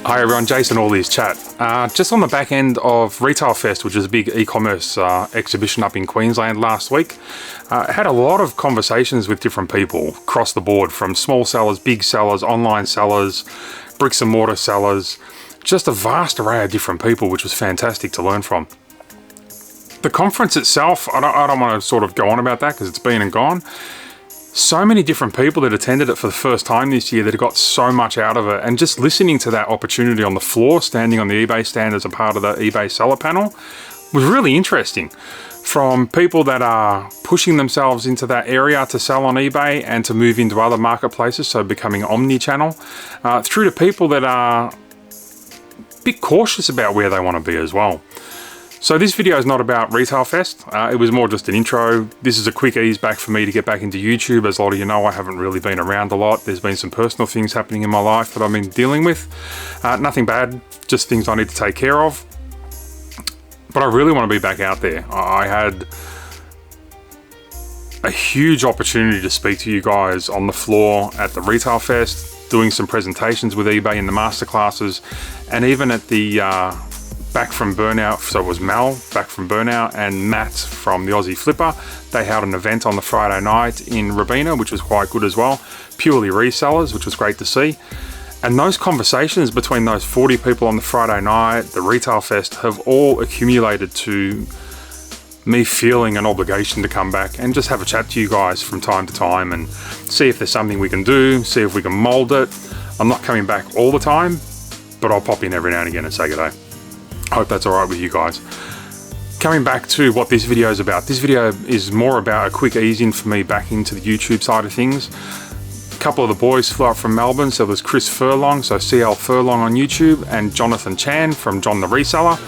Hi everyone, Jason Orley's chat. Just on the back end of Retail Fest, which is a big e-commerce exhibition up in Queensland last week, I had a lot of conversations with different people across the board, from small sellers, big sellers, online sellers, bricks and mortar sellers, just a vast array of different people, which was fantastic to learn from. The conference itself, I don't want to sort of go on about that because it's been and gone. So many different people that attended it for the first time this year that have got so much out of it, and just listening to that opportunity on the floor, standing on the eBay stand as a part of the eBay seller panel, was really interesting. From people that are pushing themselves into that area to sell on eBay and to move into other marketplaces, so becoming omni-channel, through to people that are a bit cautious about where they want to be as well. So this video is not about Retail Fest, it was more just an intro. This is a quick ease back for me to get back into YouTube. As a lot of you know, I haven't really been around a lot. There's been some personal things happening in my life that I've been dealing with. Nothing bad, just things I need to take care of. But I really want to be back out there. I had a huge opportunity to speak to you guys on the floor at the Retail Fest, doing some presentations with eBay in the masterclasses, and even at the Back from Burnout, so it was Mel, Back from Burnout, and Matt from the Aussie Flipper. They held an event on the Friday night in Robina, which was quite good as well. Purely resellers, which was great to see. And those conversations between those 40 people on the Friday night, the Retail Fest, have all accumulated to me feeling an obligation to come back and just have a chat to you guys from time to time and see if there's something we can do, see if we can mold it. I'm not coming back all the time, but I'll pop in every now and again and say good day. I hope that's all right with you guys. Coming back to what this video is about. This video is more about a quick ease in for me back into the YouTube side of things. A couple of the boys flew up from Melbourne, so there's Chris Furlong, so CL Furlong on YouTube, and Jonathan Chan from John the Reseller.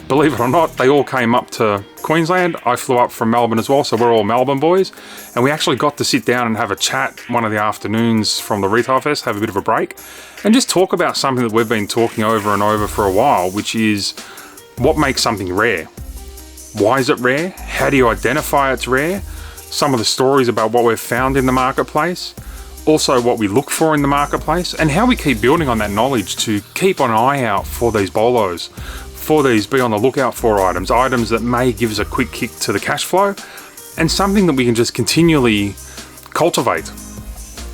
Believe it or not, they all came up to Queensland. I flew up from Melbourne as well, so we're all Melbourne boys. And we actually got to sit down and have a chat one of the afternoons from the Retail Fest, have a bit of a break, and just talk about something that we've been talking over and over for a while, which is what makes something rare? Why is it rare? How do you identify it's rare? Some of the stories about what we've found in the marketplace, also what we look for in the marketplace, and how we keep building on that knowledge to keep an eye out for these bolos, for these be on the lookout for items that may give us a quick kick to the cash flow, and something that we can just continually cultivate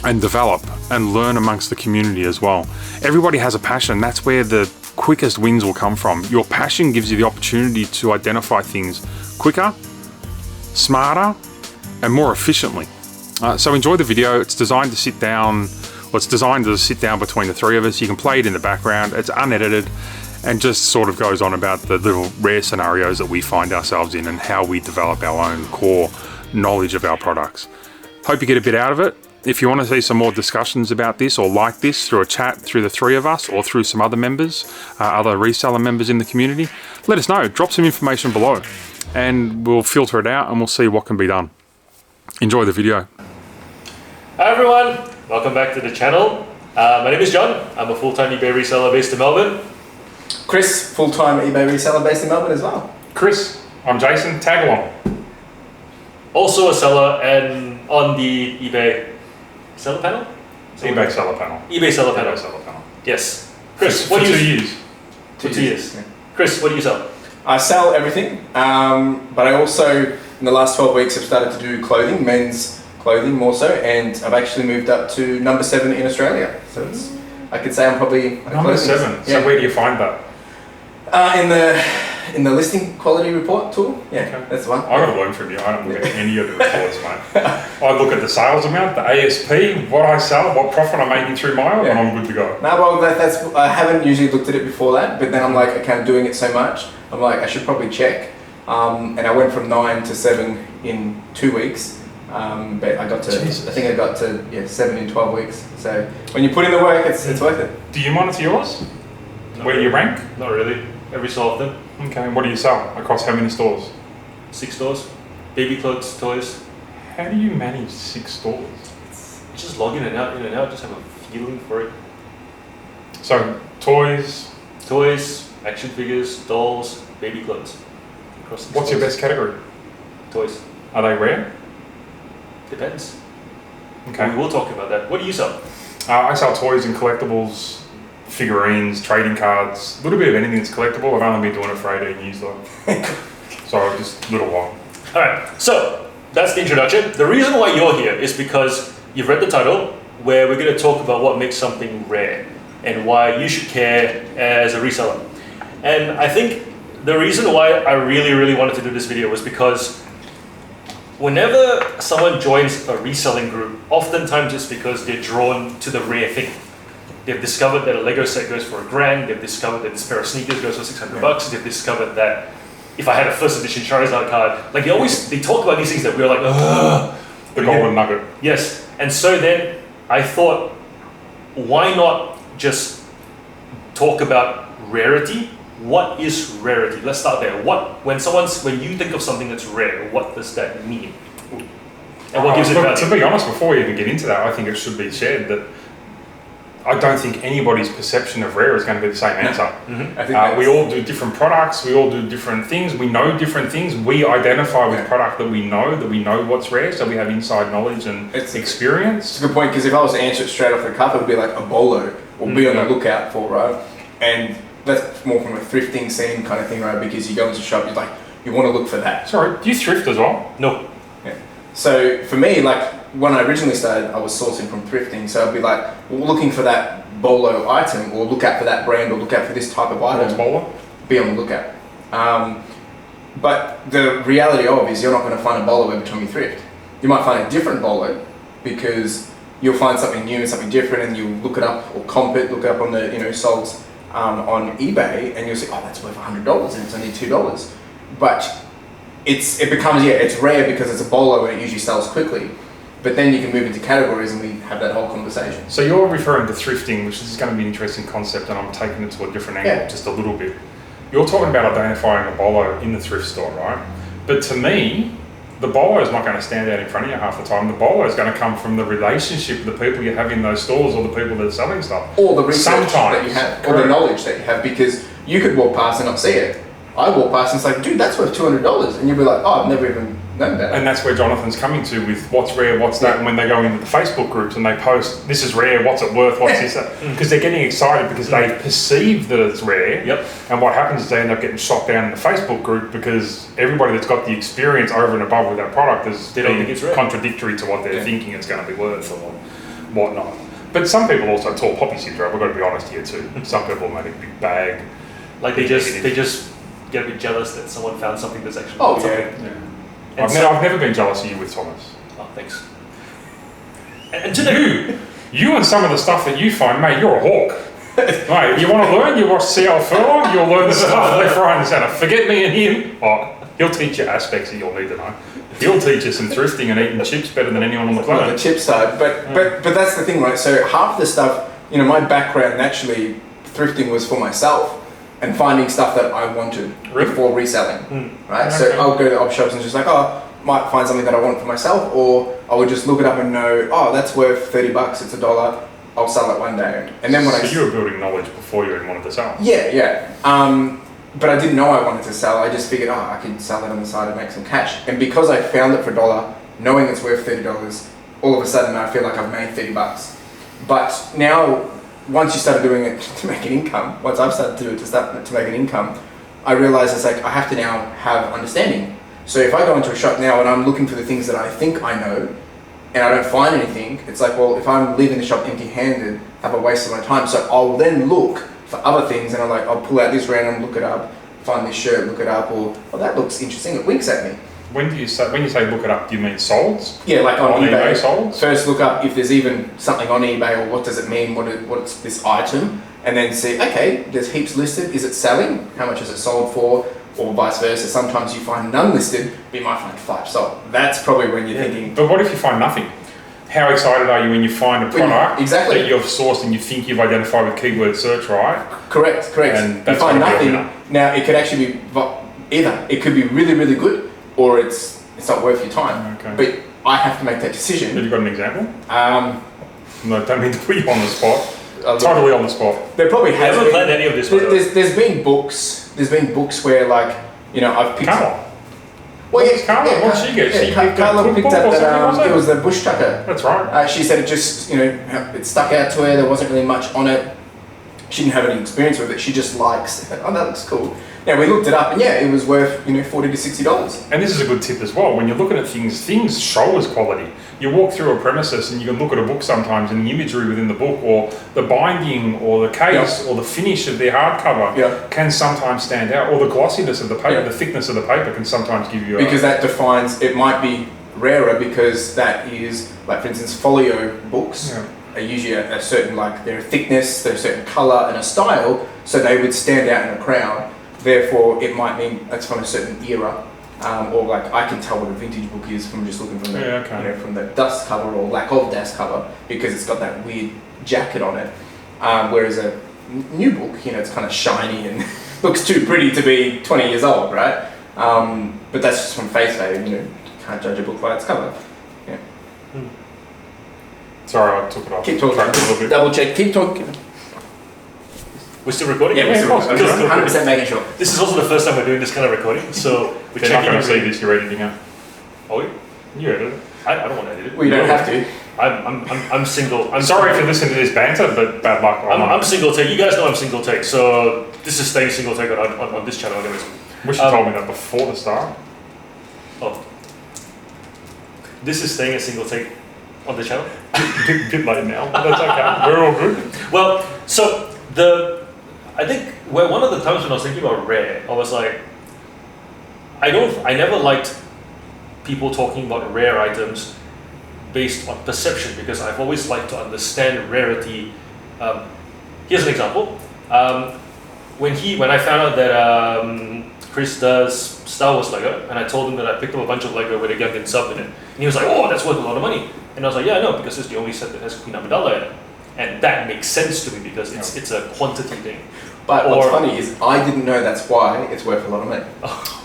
and develop and learn amongst the community as well. Everybody has a passion. That's where the quickest wins will come from. Your passion gives you the opportunity to identify things quicker, smarter, and more efficiently. So enjoy the video. It's designed to sit down, between the three of us. You can play it in the background. It's unedited and just sort of goes on about the little rare scenarios that we find ourselves in and how we develop our own core knowledge of our products. Hope you get a bit out of it. If you want to see some more discussions about this or like this through a chat through the three of us or through some other members, other reseller members in the community, let us know. Drop some information below and we'll filter it out and we'll see what can be done. Enjoy the video. Hi everyone, welcome back to the channel. My name is John. I'm a full-time eBay reseller based in Melbourne. Chris, full-time eBay reseller based in Melbourne as well. Chris, I'm Jason, tag along. Also a seller and on the eBay seller panel? eBay seller panel. eBay seller panel. eBay seller panel. Yes. Chris, for what do you... 2 years. For 2 years. Yeah. Chris, what do you sell? I sell everything, but I also, in the last 12 weeks, have started to do clothing, men's clothing more so, and I've actually moved up to number 7 in Australia. So it's, I could say I'm probably... Number 7? Yeah. So where do you find that? In the listing quality report tool. Yeah, okay. That's the one. I got to learn from you. I don't look at any of the reports, mate. I look at the sales amount, the ASP, what I sell, what profit I'm making through my own, and I'm good to go. No, well, that's I haven't usually looked at it before that, but then I'm like, okay, I'm doing it so much. I'm like, I should probably check. And I went from 9 to 7 in 2 weeks. But I got to, Jesus. I think I got to 7 in 12 weeks. So when you put in the work, it's worth it. Do you monitor yours? Where do you rank? Not really. Every so often. Okay, and what do you sell across how many stores? 6 stores. Baby clothes, toys. How do you manage 6 stores? You just log in and out, just have a feeling for it. So, toys? Toys, action figures, dolls, baby clothes. What's your best category? Toys. Are they rare? Depends. Okay. We will talk about that. What do you sell? I sell toys and collectibles figurines, trading cards, a little bit of anything that's collectible. I've only been doing it for 18 years though. So just a little while. Alright, so that's the introduction. The reason why you're here is because you've read the title, where we're going to talk about what makes something rare and why you should care as a reseller. And I think the reason why I really wanted to do this video was because whenever someone joins a reselling group, oftentimes it's because they're drawn to the rare thing. They've discovered that a Lego set goes for $1,000. They've discovered that this pair of sneakers goes for 600 bucks. They've discovered that if I had a first edition Charizard card, like they talk about these things that we're like, ugh. The golden nugget. Yes. And so then I thought, why not just talk about rarity? What is rarity? Let's start there. When you think of something that's rare, what does that mean? And what gives it value? To be honest, before we even get into that, I think it should be shared that I don't think anybody's perception of rare is going to be the same answer. Mm-hmm. I think we all do different products, we all do different things, we know different things, we identify with product that we know what's rare, so we have inside knowledge and experience. It's a good point, because if I was to answer it straight off the cuff, it would be like a BOLO, or be on the lookout for, right? And that's more from a thrifting scene kind of thing, right? Because you go into a shop, you're like, you want to look for that. Sorry, do you thrift as well? No. Yeah. So for me, like when I originally started, I was sourcing from thrifting. So I'd be like looking for that BOLO item, or look out for that brand, or look out for this type of item. What's BOLO? Be on the lookout. But the reality of is you're not going to find a BOLO every time you thrift. You might find a different BOLO because you'll find something new and something different, and you look it up or comp it, look it up on the solds on eBay, and you'll say, oh, that's worth $100 and it's only $2. But it becomes it's rare because it's a BOLO and it usually sells quickly. But then you can move into categories and we have that whole conversation. So you're referring to thrifting, which is going to be an interesting concept, and I'm taking it to a different angle just a little bit. You're talking about identifying a BOLO in the thrift store, right? But to me, the BOLO is not going to stand out in front of you half the time. The BOLO is going to come from the relationship with the people you have in those stores, or the people that are selling stuff. Or the research that you have, or the knowledge that you have, because you could walk past and not see it. I walk past and it's like, dude, that's worth $200. And you'll be like, oh, I've never even known that. And that's where Jonathan's coming to with what's rare, what's that, and when they go into the Facebook groups and they post, this is rare, what's it worth, what's this, because they're getting excited because they perceive that it's rare. Yep. And what happens is they end up getting shot down in the Facebook group because everybody that's got the experience over and above with that product is being contradictory to what they're thinking it's going to be worth or whatnot. But some people also talk poppy seeds, right? We've got to be honest here too. Some people make a big bag. Like they just get a bit jealous that someone found something that's actually I've never been jealous of you with Thomas. Oh, thanks. And today, you and some of the stuff that you find, mate, you're a hawk. Mate, you want to learn? You watch CL Furlong, you'll learn the stuff left, right, and centre. Forget me and him. Oh, he'll teach you aspects that you'll need to know. He'll teach you some thrifting and eating chips better than anyone on the planet. The chip side, but that's the thing, right? So half the stuff, my background naturally, thrifting was for myself. And finding stuff that I wanted before reselling, right? Okay. So I'll go to op shops and just like, might find something that I want for myself, or I would just look it up and know, that's worth $30, it's $1, I'll sell it one day. And then you were building knowledge before you even wanted to sell. Yeah. But I didn't know I wanted to sell. I just figured, I could sell it on the side and make some cash. And because I found it for $1, knowing it's worth $30, all of a sudden I feel like I've made $30. But now, once you started doing it to make an income, once I've started to do it to make an income, I realized it's like I have to now have understanding. So if I go into a shop now and I'm looking for the things that I think I know, and I don't find anything, it's like, well, if I'm leaving the shop empty-handed, have a waste of my time. So I'll then look for other things, and I'll pull out this random, look it up, find this shirt, look it up, or that looks interesting, it winks at me. When you say look it up, do you mean solds? Yeah, like on eBay. Solds? First look up if there's even something on eBay, or what does it mean, what's this item, and then see, okay, there's heaps listed, is it selling? How much is it sold for? Or vice versa. Sometimes you find none listed, but you might find 5 sold. That's probably when you're thinking. But what if you find nothing? How excited are you when you find a product that you've sourced and you think you've identified with keyword search, right? Correct. And you find nothing. Now it could actually be either. It could be really, really good, or it's not worth your time. Okay. But I have to make that decision. Have you got an example? No, don't mean to put you on the spot. Totally on the spot. There probably has been. I haven't planned any of this. There's been books. There's been books where I've picked up. Well, Carla, what did she get? Carla picked up that it was the bush tucker. That's right. She said it just, it stuck out to her. There wasn't really much on it. She didn't have any experience with it. She just likes, oh, that looks cool. Yeah, we looked it up, and yeah, it was worth $40 to $60. And this is a good tip as well. When you're looking at things show as quality. You walk through a premises and you can look at a book sometimes, and the imagery within the book, or the binding, or the case, or the finish of their hardcover can sometimes stand out, or the glossiness of the paper, the thickness of the paper can sometimes give you because that defines, it might be rarer because that is, like for instance, folio books are usually a certain, like their thickness, their certain colour and a style, so they would stand out in a crowd. Therefore, it might mean that's from a certain era, or like I can tell what a vintage book is from just looking from the from the dust cover or lack of dust cover, because it's got that weird jacket on it. Whereas a new book, it's kind of shiny and looks too pretty to be 20 years old, right? But that's just from face value. Can't judge a book by its cover. Yeah. Sorry, I took it off. Keep talking. A little bit. Double check. Keep talking. We're still recording? Yeah, we're still recording. 100% making sure. This is also the first time we're doing this kind of recording, so we're They're not going to see this. You're editing it. Are we? You edit it. I don't want to edit it. We don't have to. I'm single. I'm sorry if you listen to this banter, but bad luck. I'm single take. You guys know I'm single take, so this is staying single take on this channel anyways. Wish you told me that before the start. Oh. This is staying a single take on the channel. Bit late now, but that's okay. We're all good. Well, so I think one of the times when I was thinking about rare, I was like, I never liked people talking about rare items based on perception, because I've always liked to understand rarity. Here's an example. When I found out that Chris does Star Wars Lego, and I told him that I picked up a bunch of Lego with a Gungan sub in it, and he was like, "Oh, that's worth a lot of money." And I was like, "Yeah, I know, because it's the only set that has Queen Amidala in it," and that makes sense to me because it's a quantity thing. But what's funny is I didn't know that's why it's worth a lot of money.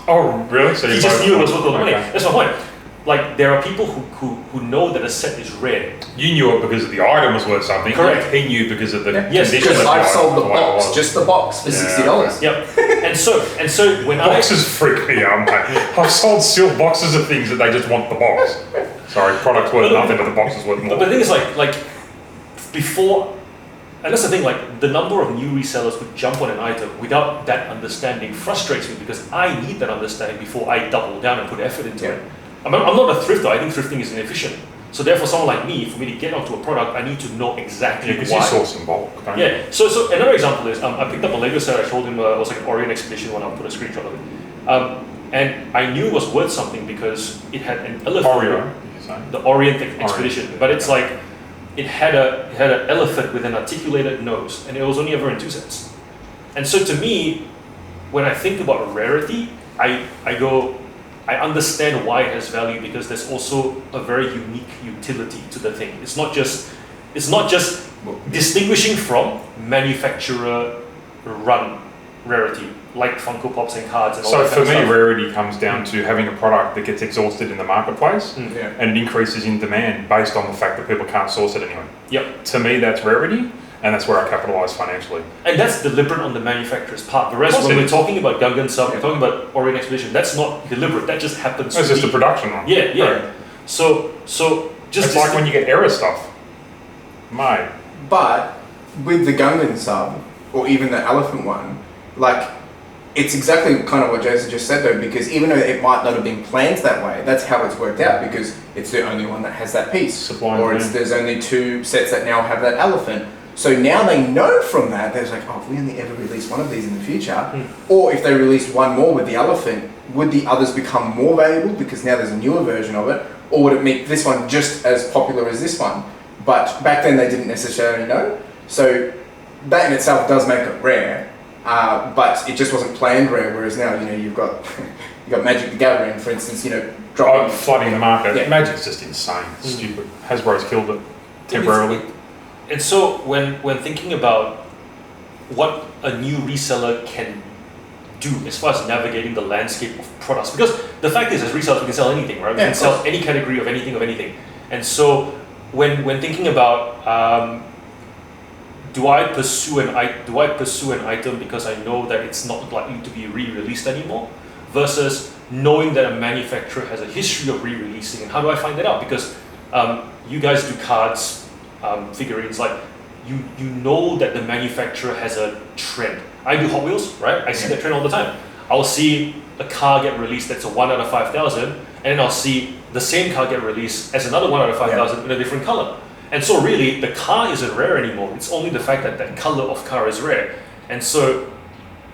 Oh, really? So he just knew it was worth a lot of money. That's my point. Like, there are people who know that a set is rare. You knew it because of the item was worth something. Correct. He knew because of the Yes, condition. because I've sold the way box, just the box, for $60. Yep. And so when boxes freak me out, mate. I've sold sealed boxes of things that they just want the box. Sorry, product's worth nothing, but the box is worth more. But the thing is, like before. And that's the thing, like the number of new resellers who jump on an item without that understanding frustrates me, because I need that understanding before I double down and put effort into it. I'm not a thrifter. I think thrifting is inefficient. So therefore, someone like me, for me to get onto a product, I need to know exactly why. Because you source in bulk, don't you? So another example is I picked up a Lego set. I told him it was like an Orient Expedition one. I'll put a screenshot of it. And I knew it was worth something because it had an elephant. Oreo, did you say? The Orient Expedition. But it's like, it had an elephant with an articulated nose, and it was only ever in 2 sets. And so to me, when I think about rarity, I understand why it has value, because there's also a very unique utility to the thing. It's not just distinguishing from manufacturer run rarity, like Funko Pops and cards and all that. So for me, rarity comes down to having a product that gets exhausted in the marketplace and it increases in demand based on the fact that people can't source it anyway. Yep. To me, that's rarity, and that's where I capitalise financially. And that's deliberate on the manufacturer's part. The rest, when we're talking about Gungan Sub, we're talking about Orient Expedition, that's not deliberate. That just happens to be. It's just a production run. Yeah. Right. So just... It's like when you get error stuff. Mate. But with the Gungan sub, or even the elephant one, like, it's exactly kind of what Jason just said though, because even though it might not have been planned that way, that's how it's worked out, because it's the only one that has that piece. There's only 2 sets that now have that elephant. So now they know from that, they're like, oh, if we only ever release one of these in the future, or if they release one more with the elephant, would the others become more valuable because now there's a newer version of it, or would it make this one just as popular as this one? But back then they didn't necessarily know. So that in itself does make it rare. But it just wasn't planned rare, whereas now, you've got Magic the Gathering, for instance, dropping... flooding the market. Yeah. Magic's just insane. It's stupid. Hasbro's killed it temporarily. And so when thinking about what a new reseller can do as far as navigating the landscape of products, because the fact is, as resellers, we can sell anything, right? We can sell any category of anything. And so when thinking about do I pursue an item because I know that it's not likely to be re-released anymore, versus knowing that a manufacturer has a history of re-releasing, and how do I find that out? Because you guys do cards, figurines, like you know that the manufacturer has a trend. I do Hot Wheels, right? I see that trend all the time. I'll see a car get released that's a 1 out of 5,000, and then I'll see the same car get released as another 1 out of 5,000 in a different color. And so really, the car isn't rare anymore. It's only the fact that that color of car is rare. And so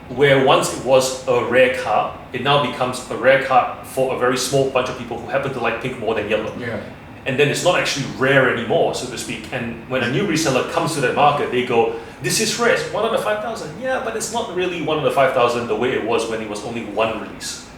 where once it was a rare car, it now becomes a rare car for a very small bunch of people who happen to like pink more than yellow. Yeah. And then it's not actually rare anymore, so to speak. And when a new reseller comes to that market, they go, this is rare, it's 1 out of 5,000. Yeah, but it's not really 1 out of 5,000 the way it was when it was only one release.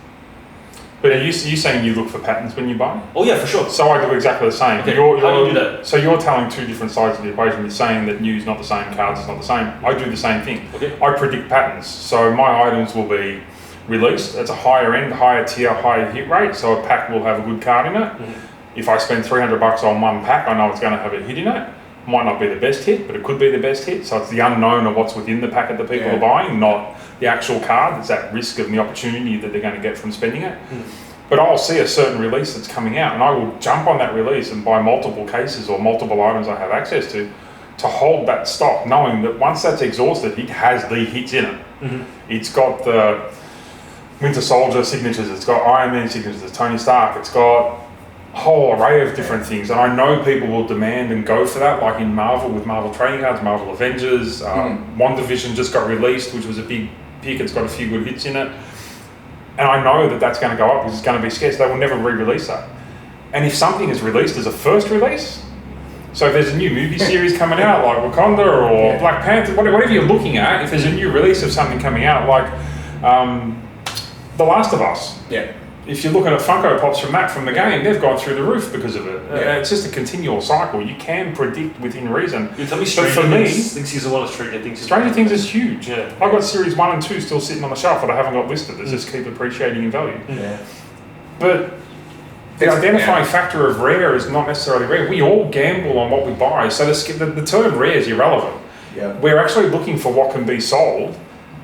But are you saying you look for patterns when you buy? Oh yeah, for sure. So I do exactly the same. Okay, how do you do that? So you're telling two different sides of the equation. You're saying that new is not the same, cards is not the same. I do the same thing. Okay. I predict patterns. So my items will be released. It's a higher end, higher tier, higher hit rate. So a pack will have a good card in it. Mm-hmm. If I spend $300 on one pack, I know it's going to have a hit in it. Might not be the best hit, but it could be the best hit. So it's the unknown of what's within the packet that people are buying, not the actual card. It's that risk of the opportunity that they're going to get from spending it. But I'll see a certain release that's coming out, and I will jump on that release and buy multiple cases or multiple items I have access to hold that stock, knowing that once that's exhausted, it has the hits in it. Mm-hmm. It's got the Winter Soldier signatures, it's got Iron Man signatures, it's Tony Stark, it's got a whole array of different things, and I know people will demand and go for that, like in Marvel with Marvel trading cards, Marvel Avengers, WandaVision just got released, which was a big pick. It's got a few good hits in it, and I know that that's going to go up because it's going to be scarce. They will never re-release that. And if something is released as a first release, so if there's a new movie series coming out like Wakanda or Black Panther, whatever you're looking at, if there's a new release of something coming out like The Last of Us, if you're looking at Funko Pops from the game, they've gone through the roof because of it. It's just a continual cycle. You can predict within reason. You tell me Stranger Things season 1 of Stranger Things. Stranger Things is huge. I've got series 1 and 2 still sitting on the shelf that I haven't got listed. They just keep appreciating in value. But the identifying factor of rare is not necessarily rare. We all gamble on what we buy. So the term rare is irrelevant. We're actually looking for what can be sold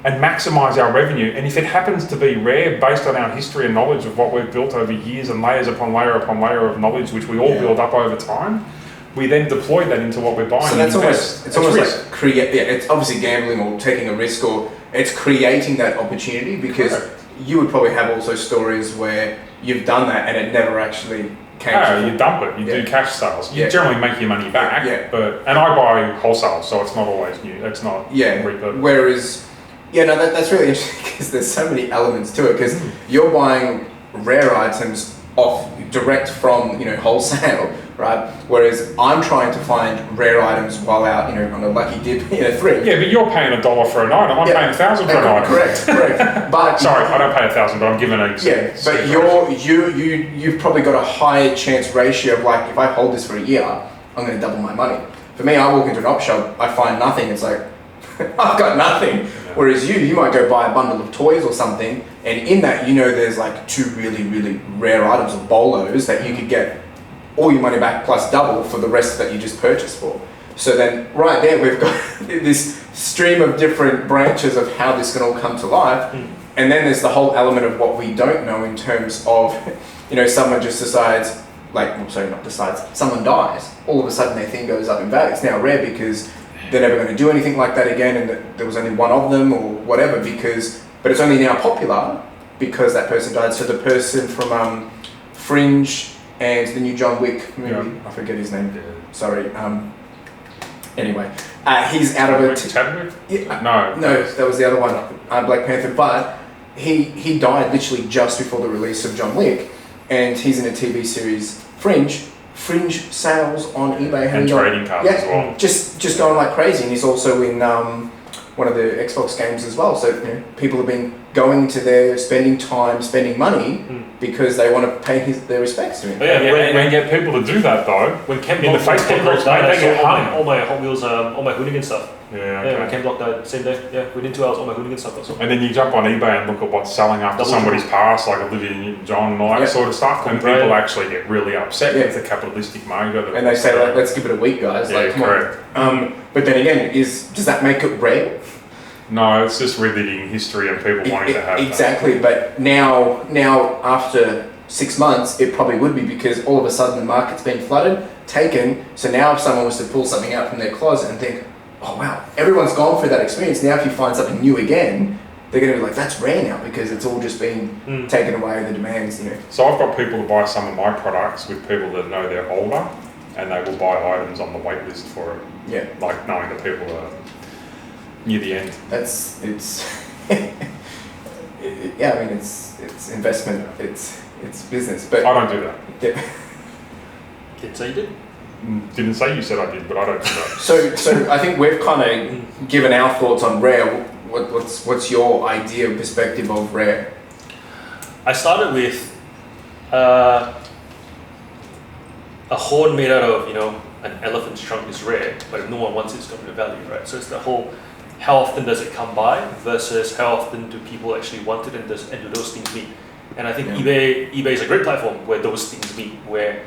and maximize our revenue. And if it happens to be rare based on our history and knowledge of what we've built over years and layers upon layer of knowledge, which we all build up over time, we then deploy that into what we're buying. So that's almost like it's obviously gambling or taking a risk, or it's creating that opportunity, because you would probably have also stories where you've done that and it never actually came to you dump it, you do cash sales. You generally make your money back, and I buy wholesale, so it's not always new. It's not repurposed. Whereas that's really interesting, because there's so many elements to it, because you're buying rare items off direct from wholesale, right? Whereas I'm trying to find rare items while out on a lucky dip in a thrift. Yeah, but you're paying $1 for an item. I'm paying $1,000 for an item. Correct. But sorry, I don't pay $1,000, but I'm giving a but you've probably got a higher chance ratio of, like, if I hold this for a year, I'm going to double my money. For me, I walk into an op shop, I find nothing. It's like, I've got nothing. Whereas you might go buy a bundle of toys or something, and in that there's like 2 really, really rare items of BOLOs that you could get all your money back plus double for the rest that you just purchased for. So then right there we've got this stream of different branches of how this can all come to life. And then there's the whole element of what we don't know in terms of, someone just decides, someone dies. All of a sudden their thing goes up in value. It's now rare because they're never going to do anything like that again, and there was only one of them or whatever, but it's only now popular because that person died. So the person from Fringe and the new John Wick movie, I forget his name, sorry, anyway, he's out of it. No, that was the other one, Black Panther, but he died literally just before the release of John Wick, and he's in a TV series, Fringe sales on eBay and trading cards as well. Just going like crazy, and he's also in one of the Xbox games as well. So people have been going to there, spending money because they want to pay their respects to him. When you get people to do that though, when Ken in the Facebook groups, died, they get all my Hot Wheels, all my hooligan stuff. When Ken Block died, same day. Within 2 hours, all my hooligan stuff got sold. And then you jump on eBay and look at what's selling after somebody's passed, like Olivia Newton-John and all that sort of stuff, and people actually get really upset with the capitalistic mojo. And they say, like, let's give it a week, guys. Correct. But then again, does that make it rare? No, it's just reliving history and people wanting to have exactly. that. But now after 6 months, it probably would be, because all of a sudden the market's been flooded, taken. So now if someone was to pull something out from their closet and think, oh wow, everyone's gone through that experience. Now if you find something new again, they're going to be like, that's rare now because it's all just been taken away, the demands, you know. So I've got people to buy some of my products with people that know they're older, and they will buy items on the wait list for it. Yeah. Like knowing that people are near the end. It's yeah, I mean, it's investment, it's business, but I don't do that. Yeah. Didn't say you did. Didn't say you said I did, but I don't do that. So I think we've kind of given our thoughts on rare. What's your idea, perspective of rare? I started with a horn made out of, an elephant's trunk is rare, but if no one wants it, it's going to value, right? So it's the whole, how often does it come by versus how often do people actually want it, and do those things meet? And I think eBay is a great platform where those things meet. Where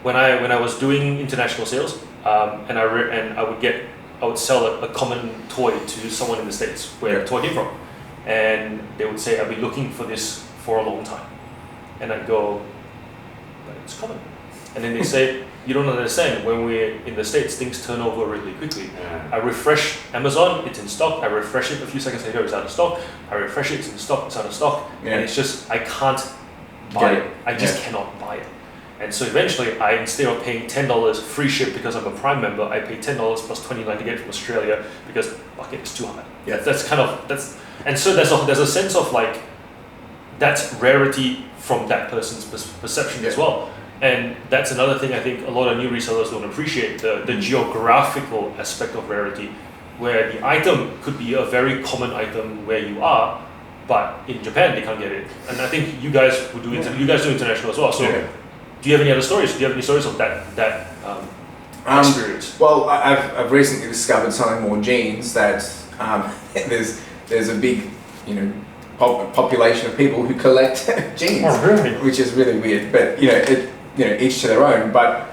when I was doing international sales, and I would sell a common toy to someone in the States where the toy came from, and they would say, I've been looking for this for a long time, and I'd go, but it's common. And then they say, you don't understand, when we're in the States, things turn over really quickly. I refresh Amazon, it's in stock. I refresh it, a few seconds later, it's out of stock. I refresh it, it's in stock, it's out of stock. And it's just, I can't buy it. I just cannot buy it. And so eventually, instead of paying $10 free ship because I'm a Prime member, I pay $10 plus $29 to get it from Australia because bucket is too hard. And so there's a sense of like, that's rarity from that person's perception as well. And that's another thing I think a lot of new resellers don't appreciate, the geographical aspect of rarity, where the item could be a very common item where you are, but in Japan they can't get it. And I think you guys do international as well. So do you have any other stories? Do you have any stories of that experience? Well, I've recently discovered selling more jeans that there's a big, population of people who collect jeans. Oh, really? Which is really weird, but each to their own. But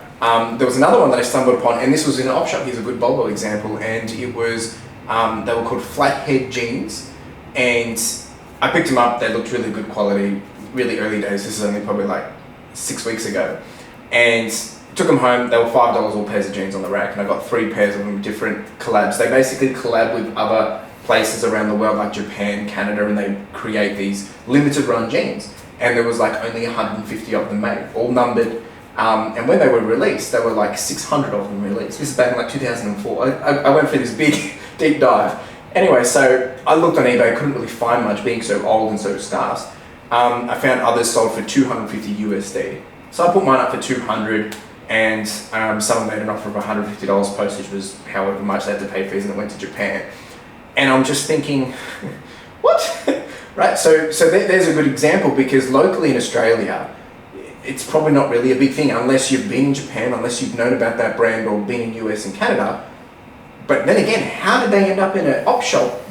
there was another one that I stumbled upon, and this was in an op shop. Here's a good BOLO example, and it was they were called flathead jeans, and I picked them up. They looked really good quality, really early days. This is only probably like 6 weeks ago, and took them home. They were $5 all pairs of jeans on the rack, and I got 3 pairs of them, different collabs. They basically collab with other places around the world like Japan, Canada, and they create these limited run jeans. And there was like only 150 of them made, all numbered. And when they were released, there were like 600 of them released. This is back in like 2004. I went for this big, deep dive. Anyway, so I looked on eBay, couldn't really find much, being so old and so scarce. I found others sold for 250 USD. So I put mine up for 200, and someone made an offer of $150. Postage was however much they had to pay fees, and it went to Japan. And I'm just thinking, what? Right, so there's a good example, because locally in Australia, it's probably not really a big thing unless you've been in Japan, unless you've known about that brand or been in US and Canada. But then again, how did they end up in an op shop,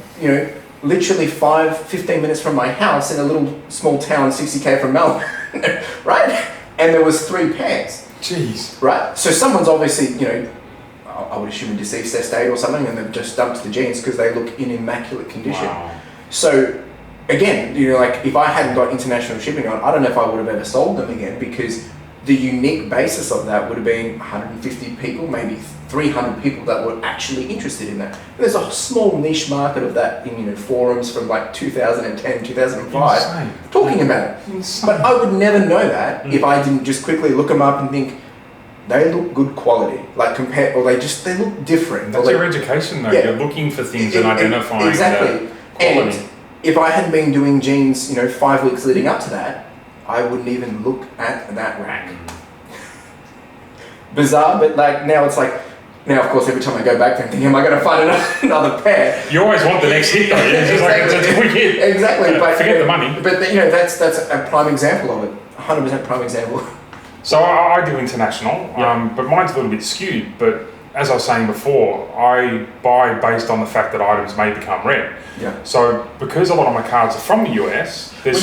literally 15 minutes from my house in a little small town, 60k from Melbourne, right? And there was 3 pairs. Jeez. Right, so someone's obviously, I would assume a deceased estate or something, and they've just dumped the jeans because they look in immaculate condition. Wow. So again, like if I hadn't got international shipping on, I don't know if I would have ever sold them again, because the unique basis of that would have been 150 people, maybe 300 people that were actually interested in that. There's a small niche market of that in forums from like 2010, 2005, Insane. Talking about it. Insane. But I would never know that if I didn't just quickly look them up and think, they look good quality, like they look different. That's your education though. You're looking for things and identifying exactly. Quality. And if I hadn't been doing jeans, 5 weeks leading up to that, I wouldn't even look at that rack. Bizarre, but now it's like, of course, every time I go back there, I'm thinking, am I going to find another pair? You always want the next hit though. It's just exactly. Exactly. But forget the money. But that's a prime example of it. 100% prime example. So I do international, but mine's a little bit skewed. But as I was saying before, I buy based on the fact that items may become rare. Yeah. So because a lot of my cards are from the US, when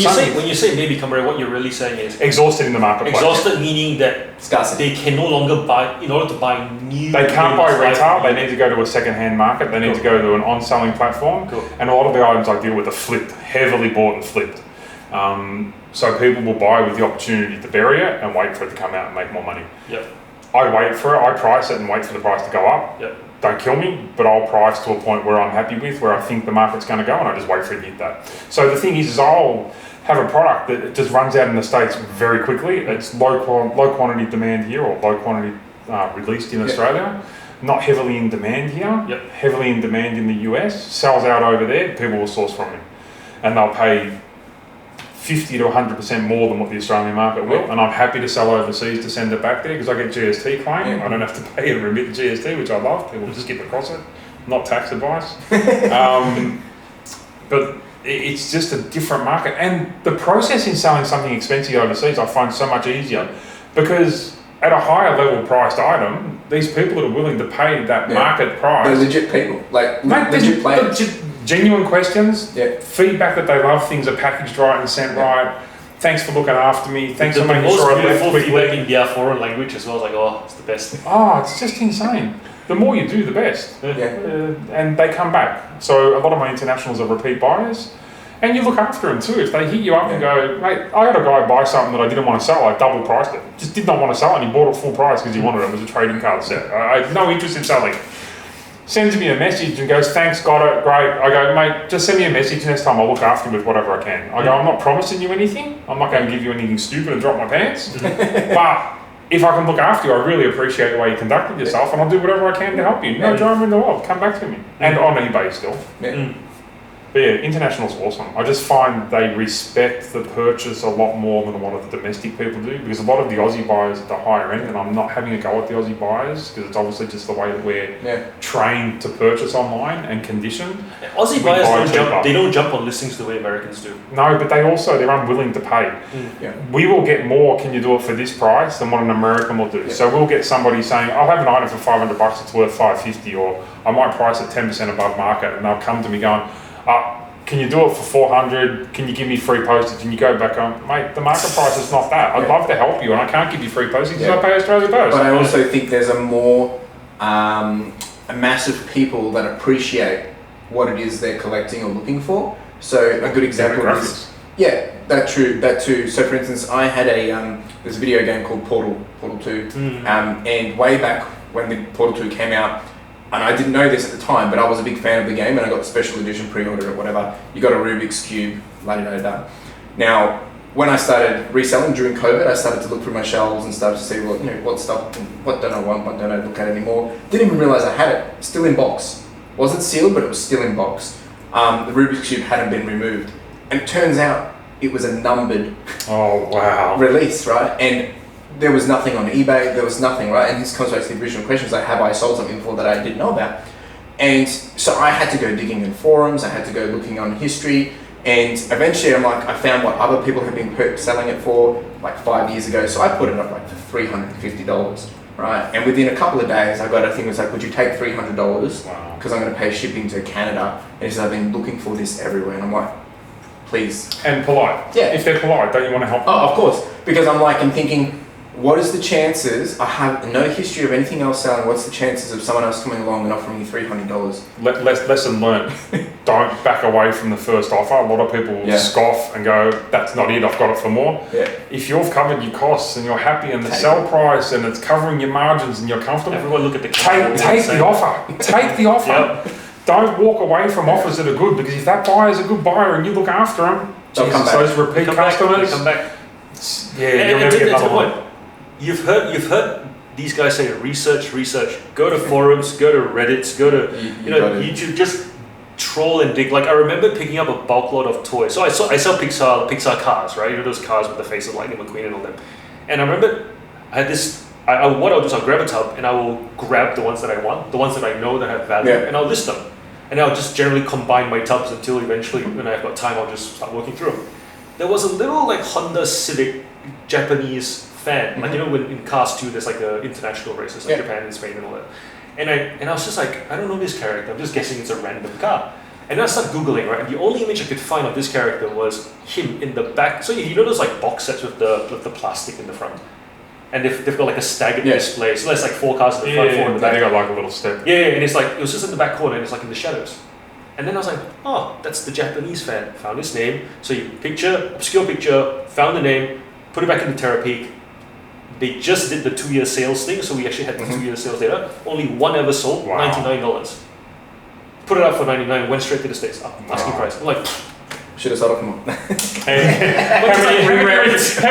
you say may become rare, what you're really saying is exhausted in the marketplace. Exhausted meaning that scarcity. They can no longer buy, in order to buy new. They can't buy retail. They need to go to a second-hand market. They need to go to an on-selling platform. Cool. And a lot of the items I deal with are flipped, heavily bought and flipped. So people will buy with the opportunity to bury it and wait for it to come out and make more money. Yep. I wait for it, I price it and wait for the price to go up. Yep. don't kill me, but I'll price to a point where I'm happy with, where I think the market's going to go, and I just wait for it to hit that. So the thing is I'll have a product that just runs out in the States very quickly. It's low quantity demand here, or low quantity released in Australia. Not heavily in demand here, heavily in demand in the US, sells out over there, people will source from me. And they'll pay 50 to 100% more than what the Australian market will, and I'm happy to sell overseas to send it back there because I get GST claim. I don't have to pay and remit the GST, which I love. People just get across it, not tax advice. But it's just a different market, and the process in selling something expensive overseas I find so much easier because at a higher level priced item, these people that are willing to pay that market price, they're legit people, like legit players. Genuine questions, feedback that they love, things are packaged right and sent right. Thanks for looking after me. Thanks for making sure I left quickly. Feedback in their foreign language as well. Like, oh, it's the best. Oh, it's just insane. The more you do, the best. And they come back. So a lot of my internationals are repeat buyers. And you look after them too. If they hit you up and go, mate, I had a guy buy something that I didn't want to sell, I double priced it. Just did not want to sell it, and he bought it full price because he wanted it. It was a trading card set. I had no interest in selling. Sends me a message and goes, thanks, got it, great. I go, mate, just send me a message next time, I'll look after you with whatever I can. I go, I'm not promising you anything. I'm not going to give you anything stupid and drop my pants. But if I can look after you, I really appreciate the way you conducted yourself, and I'll do whatever I can to help you. No drama in the world, come back to me. And on eBay still. But yeah, international's awesome. I just find they respect the purchase a lot more than a lot of the domestic people do, because a lot of the Aussie buyers at the higher end, and I'm not having a go at the Aussie buyers because it's obviously just the way that we're trained to purchase online and conditioned. Aussie buyers don't jump on listings the way Americans do. No, but they're unwilling to pay. We will get more, can you do it for this price, than what an American will do. So we'll get somebody saying, I'll have an item for $500, it's worth $550, or I might price it 10% above market, and they'll come to me going, can you do it for $400? Can you give me free postage? And you go back on, mate, the market price is not that. I'd love to help you, and I can't give you free postage because I pay Australia Post. But I also think there's a massive people that appreciate what it is they're collecting or looking for. So a good example is, that too. So for instance, I had there's a video game called Portal 2, and way back when the Portal 2 came out, and I didn't know this at the time, but I was a big fan of the game, and I got the special edition pre-ordered or whatever. You got a Rubik's Cube, la-da-da-da. Now, when I started reselling during COVID, I started to look through my shelves and stuff to see what stuff, what don't I want, what don't I look at anymore. Didn't even realize I had it, still in box. Wasn't sealed, but it was still in box. The Rubik's Cube hadn't been removed. And it turns out it was a numbered release, right? And there was nothing on eBay, there was nothing, right? And this comes back to the original questions, like, have I sold something before that I didn't know about? And so I had to go digging in forums, I had to go looking on history, and eventually I found what other people had been selling it for like 5 years ago, so I put it up like for $350, right? And within a couple of days, I got a thing that was like, would you take $300? Because I'm going to pay shipping to Canada. And he said, I've been looking for this everywhere, and I'm like, please. And polite. Yeah. If they're polite, don't you want to help them? Oh, of course. Because I'm thinking, what is the chances? I have no history of anything else selling. What's the chances of someone else coming along and offering you $300? Lesson learned. Don't back away from the first offer. A lot of people scoff and go, that's not it, I've got it for more. If you've covered your costs and you're happy and the sell price and it's covering your margins and you're comfortable, everyone look at the take the offer. Take the offer. Don't walk away from offers that are good, because if that buyer is a good buyer and you look after them, those repeat customers, come back. You'll never get another one. You've heard these guys say research. Go to forums, go to Reddits, go to YouTube. Just troll and dig. Like, I remember picking up a bulk load of toys. So I sell Pixar cars, right? You know those cars with the face of Lightning McQueen and all them. And I remember I had this. What I'll do is I'll grab a tub and I will grab the ones that I want, the ones that I know that have value, and I'll list them. And I'll just generally combine my tubs until eventually, when I've got time, I'll just start working through them. There was a little like Honda Civic Japanese fan, like when in Cars 2 there's like the international races, like Japan and Spain and all that. And I was just like, I don't know this character, I'm just guessing it's a random car. And then I started Googling, right? And the only image I could find of this character was him in the back. So you know those like box sets with the plastic in the front? And they've got like a staggered display. So there's like 4 cars in the front, 4 in the back. They got like a little step. And it's like, it was just in the back corner and it's like in the shadows. And then I was like, oh, that's the Japanese fan. Found his name. So you obscure picture, found the name, put it back in the Terapeak, They just did the 2-year sales thing, so we actually had the 2-year sales data. Only one ever sold, $99. Put it up for $99, went straight to the States, asking price. I'm like, should have sold it more. How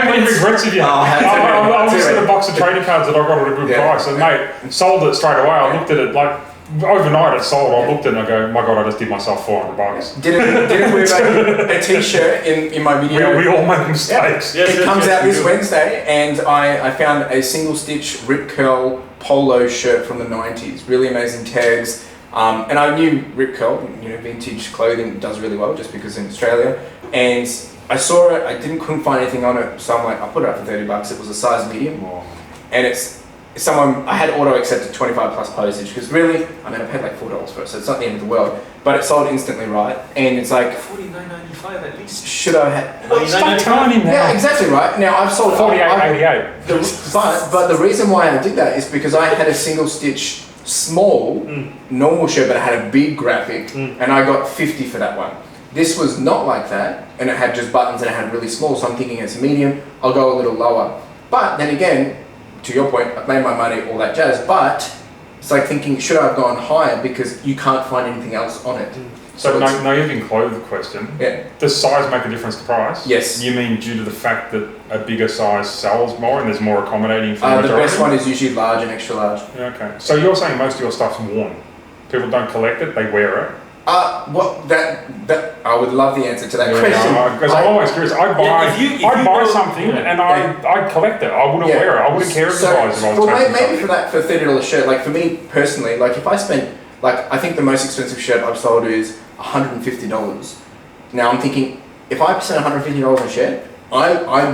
many regrets have you had? I was at a box of trading cards that I got at a good price, and mate, sold it straight away. I looked at it like overnight. It sold. I looked at it and I go, my God, I just did myself $400. Didn't we make a T-shirt in my video? We all make mistakes. Yeah. It comes out this Wednesday, and I found a single stitch rip curl polo shirt from the 90s. Really amazing tags. And I knew Rip Curl, vintage clothing does really well just because in Australia. And I saw it, couldn't find anything on it, so I'm like, I'll put it up for $30. It was a size medium. And I had auto accepted 25 plus postage, because really, I paid like $4 for it, so it's not the end of the world. But it sold instantly, right? And it's like $49.95 at least. Should I have? Stop telling him now. Yeah, exactly right. Now I've sold $48.88. But the reason why I did that is because I had a single stitch small normal shirt, but it had a big graphic, and I got 50 for that one. This was not like that, and it had just buttons and it had really small, so I'm thinking it's medium, I'll go a little lower. But then again, to your point, I've made my money, all that jazz, but it's like thinking, should I have gone higher, because you can't find anything else on it. So naive in clothes question. Yeah. Does size make a difference to price? Yes. You mean due to the fact that a bigger size sells more and there's more accommodating for the The best one is usually large and extra large. Okay. So you're saying most of your stuff's worn. People don't collect it, they wear it. That I would love the answer to that question. Because I'm always curious. I'd buy something and I'd collect it. I wouldn't wear it. I wouldn't care if the size if I was maybe for that, for $30 shirt, like for me personally, like if I spent, I think the most expensive shirt I've sold is $150. Now I'm thinking, if I spent $150 on a shirt,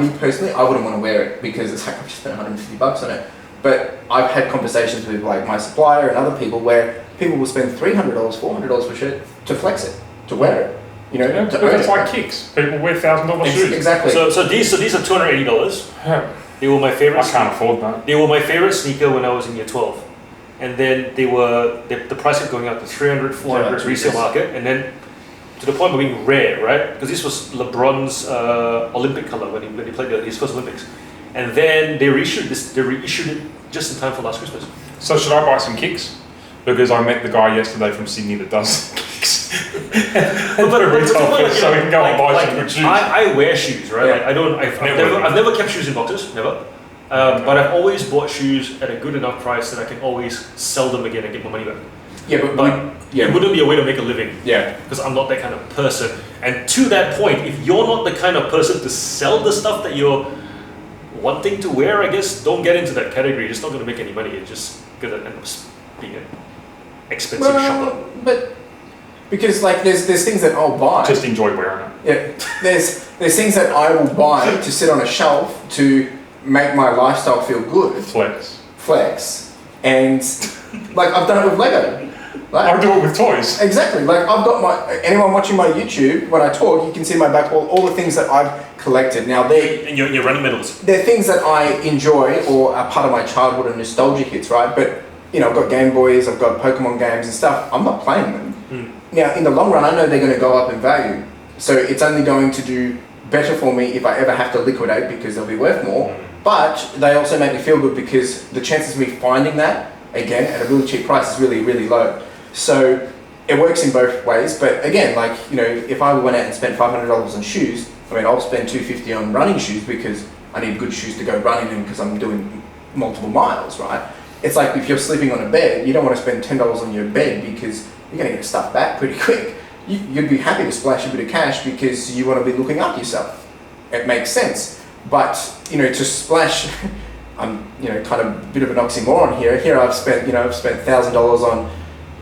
me personally, I wouldn't want to wear it, because it's like I've just spent $150 on it. But I've had conversations with like my supplier and other people where people will spend $300, $400 for a shirt to flex it, to wear it. It's like kicks. People wear $1,000 shoes. Exactly. So these are $280. They were my favorite. I can't afford that. They were my favorite sneaker when I was in year 12. And then the price kept going up to $300, $400 resale market, and then to the point of being rare, right? Because this was LeBron's Olympic color when he played his first Olympics, and then they reissued it just in time for last Christmas. So should I buy some kicks? Because I met the guy yesterday from Sydney that does kicks. So we can go and buy some good shoes. I wear shoes, right? I've never kept shoes in boxes, never. But I've always bought shoes at a good enough price that I can always sell them again and get my money back. Yeah, but it wouldn't be a way to make a living. Yeah. Because I'm not that kind of person. And to that point, if you're not the kind of person to sell the stuff that you're wanting to wear, I guess don't get into that category. You're just not going to make any money. You're just going to end up being an expensive shopper. But because there's things that I'll buy. Just enjoy wearing it. Yeah. There's things that I will buy to sit on a shelf to make my lifestyle feel good. Flex. And I've done it with Lego. I do it with toys. Exactly. I've got anyone watching my YouTube, when I talk, you can see my back wall, all the things that I've collected. Now and your running medals. They're things that I enjoy or are part of my childhood and nostalgia hits, right? But I've got Game Boys, I've got Pokemon games and stuff. I'm not playing them. Now, in the long run, I know they're going to go up in value. So it's only going to do better for me if I ever have to liquidate, because they'll be worth more. But they also make me feel good, because the chances of me finding that, again, at a really cheap price is really, really low. So it works in both ways. But again, if I went out and spent $500 on shoes, I'll spend $250 on running shoes, because I need good shoes to go running in, because I'm doing multiple miles, right? It's like if you're sleeping on a bed, you don't want to spend $10 on your bed, because you're going to get stuff back pretty quick. You'd be happy to splash a bit of cash because you want to be looking after yourself. It makes sense. But, to splash, I'm, kind of a bit of an oxymoron here. Here I've spent $1,000 on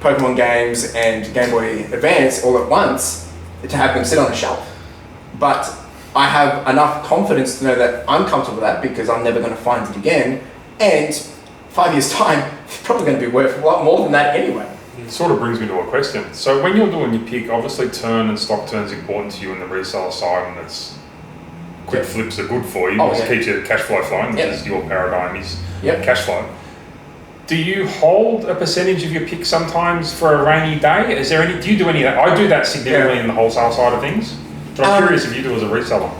Pokemon games and Game Boy Advance all at once to have them sit on a shelf. But I have enough confidence to know that I'm comfortable with that, because I'm never going to find it again. And 5 years' time, it's probably going to be worth a lot more than that anyway. It sort of brings me to a question. So when you're doing your pick, obviously turn and stock turn is important to you in the reseller side, and it's quick flips are good for you, because it keeps your cash flow flowing, which is your paradigm is cash flow. Do you hold a percentage of your pick sometimes for a rainy day? Do you do any of that? I do that significantly in the wholesale side of things, but I'm curious if you do as a reseller.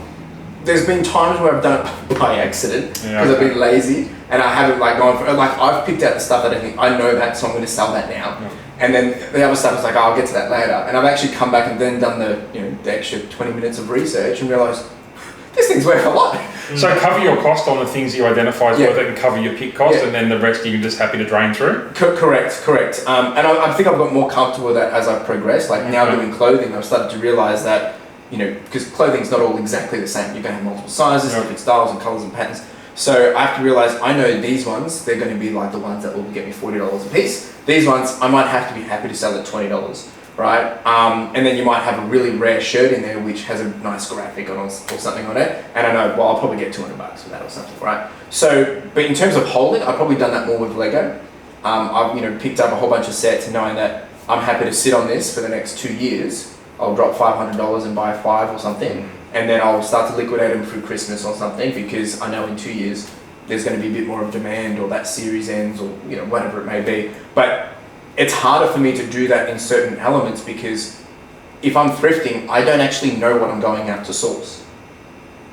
there's been times where I've done it by accident because I've been lazy and I haven't like gone for it. Like I've picked out the stuff that I think I know that, so I'm going to sell that now. Yeah. And then the other stuff is like, oh, I'll get to that later. And I've actually come back and then done the extra 20 minutes of research and realised this thing's worth a lot. So cover your cost on the things you identify as worth it and cover your pick cost, and then the rest you're just happy to drain through? Correct. And I think I've got more comfortable with that as I've progressed. Like now doing clothing, I've started to realise that, because clothing's not all exactly the same. You're going to have multiple sizes, different styles and colours and patterns. So I have to realise, I know these ones, they're going to be like the ones that will get me $40 a piece. These ones, I might have to be happy to sell at $20, right? And then you might have a really rare shirt in there which has a nice graphic on or something on it. And I know, well, I'll probably get $200 for that or something, right? So, but in terms of holding, I've probably done that more with Lego. I've picked up a whole bunch of sets knowing that I'm happy to sit on this for the next 2 years. I'll drop $500 and buy 5 or something. And then I'll start to liquidate them through Christmas or something, because I know in 2 years there's going to be a bit more of demand, or that series ends, or whatever it may be. But it's harder for me to do that in certain elements, because if I'm thrifting, I don't actually know what I'm going out to source.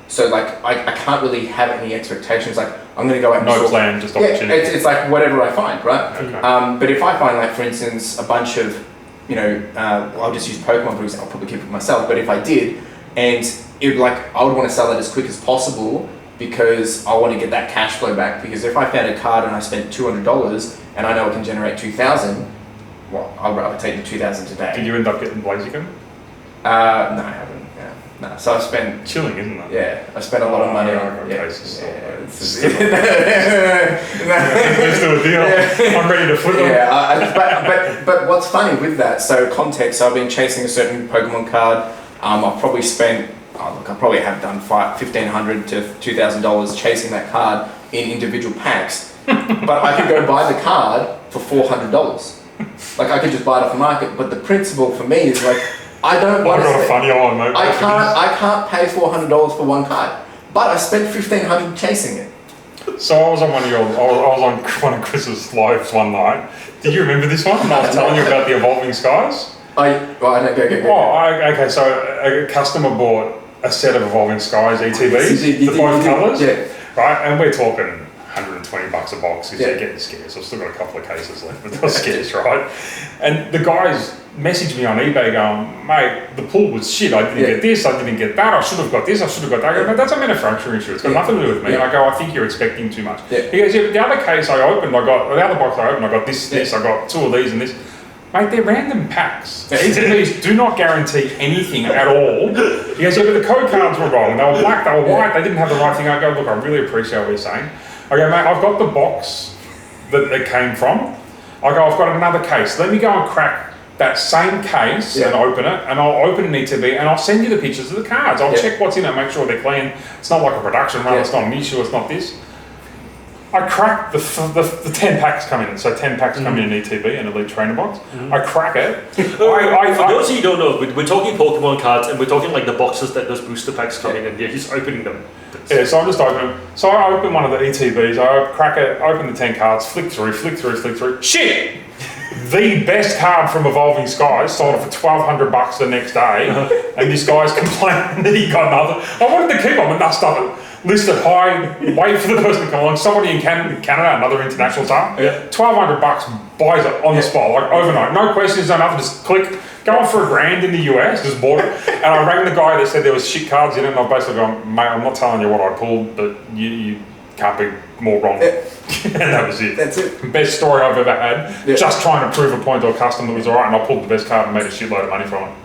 So like I can't really have any expectations. Like I'm going to go out and source. No plan, just opportunity. It's like whatever I find, right? Okay. But if I find, like for instance, a bunch of I'll just use Pokemon for example. I'll probably keep it myself. But if I did, and I would want to sell it as quick as possible, because I want to get that cash flow back. Because if I found a card and I spent $200 and I know it can generate $2,000, well, I'd rather take the $2,000 today. Did you end up getting Blaziken? No, I haven't. Yeah, no. So I spent. Chilling, isn't it? Yeah, I spent a lot of money. Let's do a deal. Yeah. I'm ready to flip them. Yeah, but what's funny with that? So context. So I've been chasing a certain Pokemon card. I've probably spent. I probably have done $1,500 to $2,000 chasing that card in individual packs, but I could go buy the card for $400. Like I could just buy it off the market. But the principle for me is like, I don't want to. I can't pay $400 for one card, but I spent $1,500 chasing it. So I was on I was on one of Chris's lives one night. Do you remember this one? And I was telling you about the Evolving Skies. I don't go. Okay, so a customer bought a set of Evolving Skies ETBs, the both colours, right? And we're talking $120 a box because they're getting scarce. I've still got a couple of cases left, but they're scarce, right? And the guys messaged me on eBay going, mate, the pool was shit. I didn't get this, I didn't get that, I should have got this, I should have got that. I go, but that's a manufacturing issue. It's got nothing to do with me. I go, I think you're expecting too much. He goes, yeah, but the other case I opened, the other box I opened, I got this, I got 2 of these and this. Mate, they're random packs. The ETBs do not guarantee anything at all. He goes, yeah, but the code cards were wrong. They were black, they were white, they didn't have the right thing. I go, look, I really appreciate what you're saying. I go, mate, I've got the box that it came from. I go, I've got another case. Let me go and crack that same case and open it, and I'll open an ETB and I'll send you the pictures of the cards. I'll check what's in it, make sure they're clean. It's not like a production run, it's not an issue, it's not this. I crack the 10 packs come in, so 10 packs come in an ETB, an Elite Trainer box. I crack it. For those of you who don't know, we're talking Pokemon cards, and we're talking like the boxes that those booster packs come in, and he's opening them. Yeah, so I'm just opening. So I open one of the ETBs, I crack it, open the 10 cards, flick through. Shit! The best card from Evolving Skies, sold it for $1,200 the next day, and this guy's complaining that he got another. I wanted to keep them, and that stuff listed high, wait for the person to come along. Somebody in Canada, another international star, $1,200 buys it on the spot, like overnight. No questions, no nothing, just click. Going for $1,000 in the US, just bought it. And I rang the guy that said there was shit cards in it, and I've basically gone, mate, I'm not telling you what I pulled, but you can't be more wrong. And that was it. That's it. Best story I've ever had. Just trying to prove a point to a customer that was alright, and I pulled the best card and made a shitload of money from it.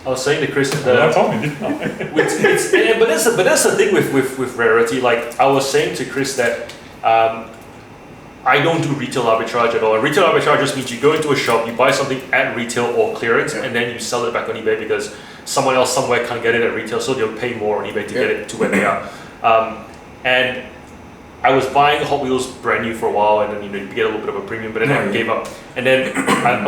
I was saying to Chris, I told me, didn't I? but that's the thing with rarity. Like I was saying to Chris that I don't do retail arbitrage at all. And retail arbitrage just means you go into a shop, you buy something at retail or clearance, and then you sell it back on eBay because someone else somewhere can't get it at retail, so they'll pay more on eBay to get it to where they are. And I was buying Hot Wheels brand new for a while, and then you get a little bit of a premium, but then I gave up. And then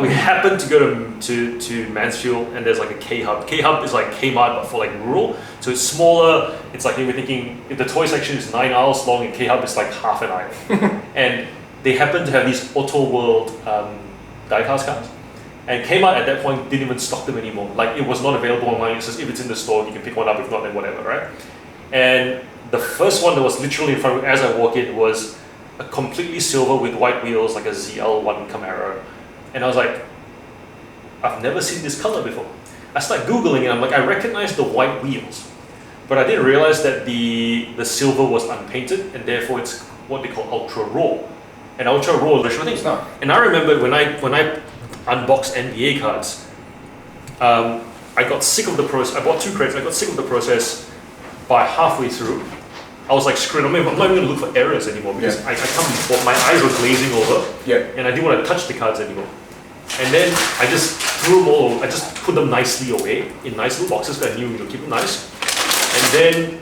we happened to go to Mansfield, and there's like a K-Hub. K-Hub is like Kmart, but for like rural. So it's smaller. It's like, we're thinking, if the toy section is 9 aisles long, and K-Hub is like half an aisle. And they happened to have these Auto World diecast cards. And Kmart at that point didn't even stock them anymore. Like it was not available online. It says if it's in the store, you can pick one up. If not, then whatever, right? And the first one that was literally in front of me as I walk in was a completely silver with white wheels, like a ZL1 Camaro. And I was like, I've never seen this color before. I start Googling it, I'm like, I recognize the white wheels, but I didn't realize that the silver was unpainted, and therefore it's what they call ultra raw. And ultra raw is thing. And I remember when I unboxed NBA cards, I got sick of the process. I bought 2 crates. I got sick of the process by halfway through. I was like, screw it, I'm not even going to look for errors anymore because I can't. My eyes were glazing over, and I didn't want to touch the cards anymore. And then I just threw them all. I just put them nicely away in nice little boxes because I knew we would keep them nice. And then,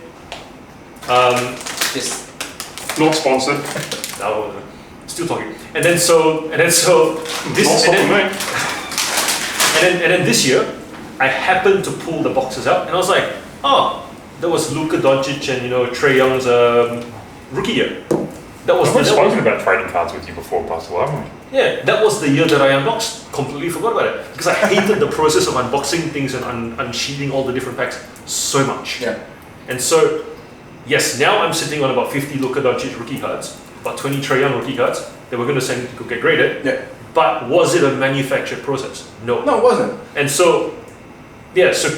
just not sponsored. No, still talking. And then so this and then this year, I happened to pull the boxes out, and I was like, oh, that was Luka Doncic and Trae Young's rookie year. We've spoken about trading cards with you before, Pastor, haven't we? Yeah, that was the year that I unboxed. Completely forgot about it because I hated the process of unboxing things and unsheathing all the different packs so much. Yeah. And so, yes, now I'm sitting on about 50 Luka Doncic rookie cards, about 20 Trae Young rookie cards that we're going to send to get graded. Yeah. But was it a manufactured process? No. No, it wasn't. And so, yeah, so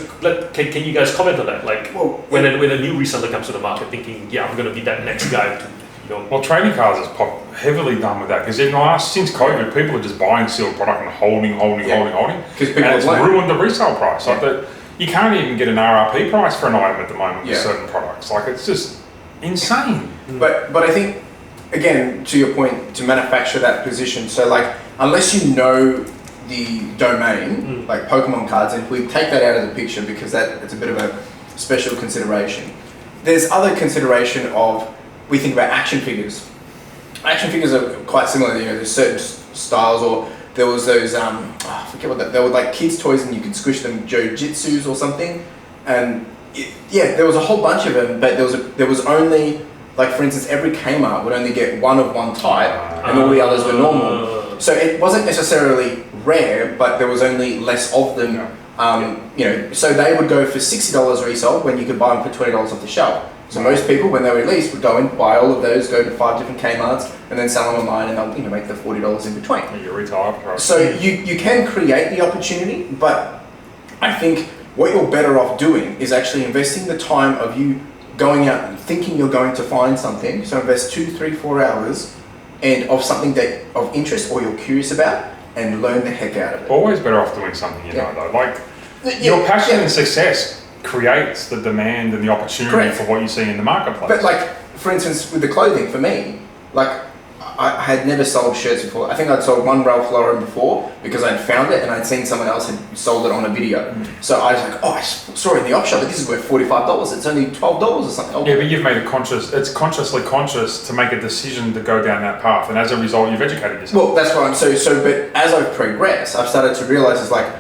can you guys comment on that? Like, when a new reseller comes to the market thinking, yeah, I'm going to be that next guy to, Well, trading cards is heavily done with that because since COVID, people are just buying sealed product and holding. And it's ruined the resale price. Like you can't even get an RRP price for an item at the moment with certain products. Like it's just insane. But I think, again, to your point, to manufacture that position, so like unless you know the domain, like Pokemon cards, and if we take that out of the picture because it's a bit of a special consideration, there's other consideration of, we think about action figures. Action figures are quite similar, there's certain styles, or there was those, I forget what that, they were like kids' toys and you could squish them, Jiu-Jitsus or something, and there was a whole bunch of them, but there was only, like for instance, every Kmart would only get one of one type, and all the others were normal. So it wasn't necessarily rare, but there was only less of them. So they would go for $60 resale when you could buy them for $20 off the shelf. So most people, when they release, would go and buy all of those, go to 5 different Kmarts, and then sell them online, and they'll make the $40 in between. Your retail price. So you can create the opportunity, but I think what you're better off doing is actually investing the time of you going out and thinking you're going to find something. So invest 2, 3, 4 hours and of something that of interest or you're curious about, and learn the heck out of it. Always better off doing something know though. Like your passion and success creates the demand and the opportunity for what you see in the marketplace. But like, for instance, with the clothing, for me, like I had never sold shirts before. I think I'd sold one Ralph Lauren before because I'd found it and I'd seen someone else had sold it on a video. So I was like, I saw it in the op shop, but this is worth $45. It's only $12 or something. Yeah, but you've made it's consciously conscious to make a decision to go down that path, and as a result, you've educated yourself. Well, that's why I'm so, but as I've progressed, I've started to realize it's like,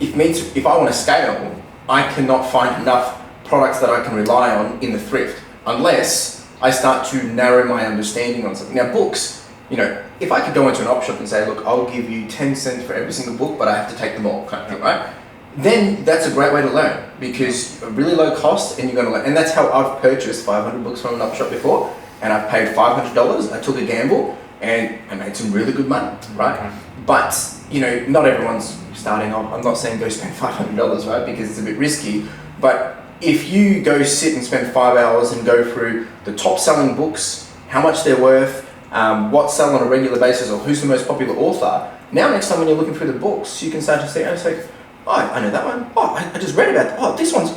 if I want to scale, I cannot find enough products that I can rely on in the thrift unless I start to narrow my understanding on something. Now books, if I could go into an op shop and say, look, I'll give you 10 cents for every single book, but I have to take them all, kind of thing, right? Then that's a great way to learn because a really low cost and you're going to learn. And that's how I've purchased 500 books from an op shop before, and I've paid $500. I took a gamble and I made some really good money, right? But, not everyone's starting off. I'm not saying go spend $500, right? Because it's a bit risky. But if you go sit and spend 5 hours and go through the top selling books, how much they're worth, what sell on a regular basis, or who's the most popular author, now next time when you're looking through the books, you can start to say, I know that one. I just read about it. This one's,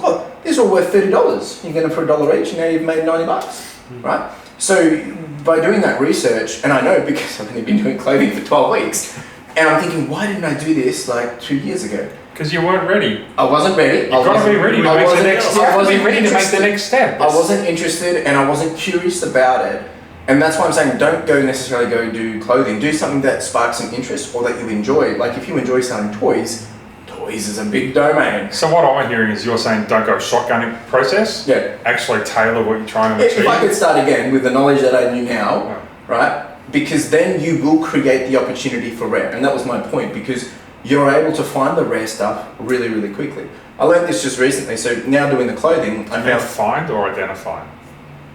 these are all worth $30. You get them for $1 each and now you've made $90, right? So by doing that research, and I know because I've only been doing clothing for 12 weeks, and I'm thinking, why didn't I do this like 2 years ago? Because you weren't ready. I wasn't ready. You've got to be ready to make the next step. I wasn't ready to make the next step. I wasn't interested and I wasn't curious about it. And that's why I'm saying don't necessarily go do clothing. Do something that sparks an interest or that you enjoy. Like if you enjoy selling toys is a big domain. So what I'm hearing is you're saying don't go shotgunning process. Yeah. Actually tailor what you're trying to achieve. If I could start again with the knowledge that I knew now, right? Because then you will create the opportunity for rare. And that was my point, because you're able to find the rare stuff really, really quickly. I learned this just recently. So now doing the clothing, I found find or identify.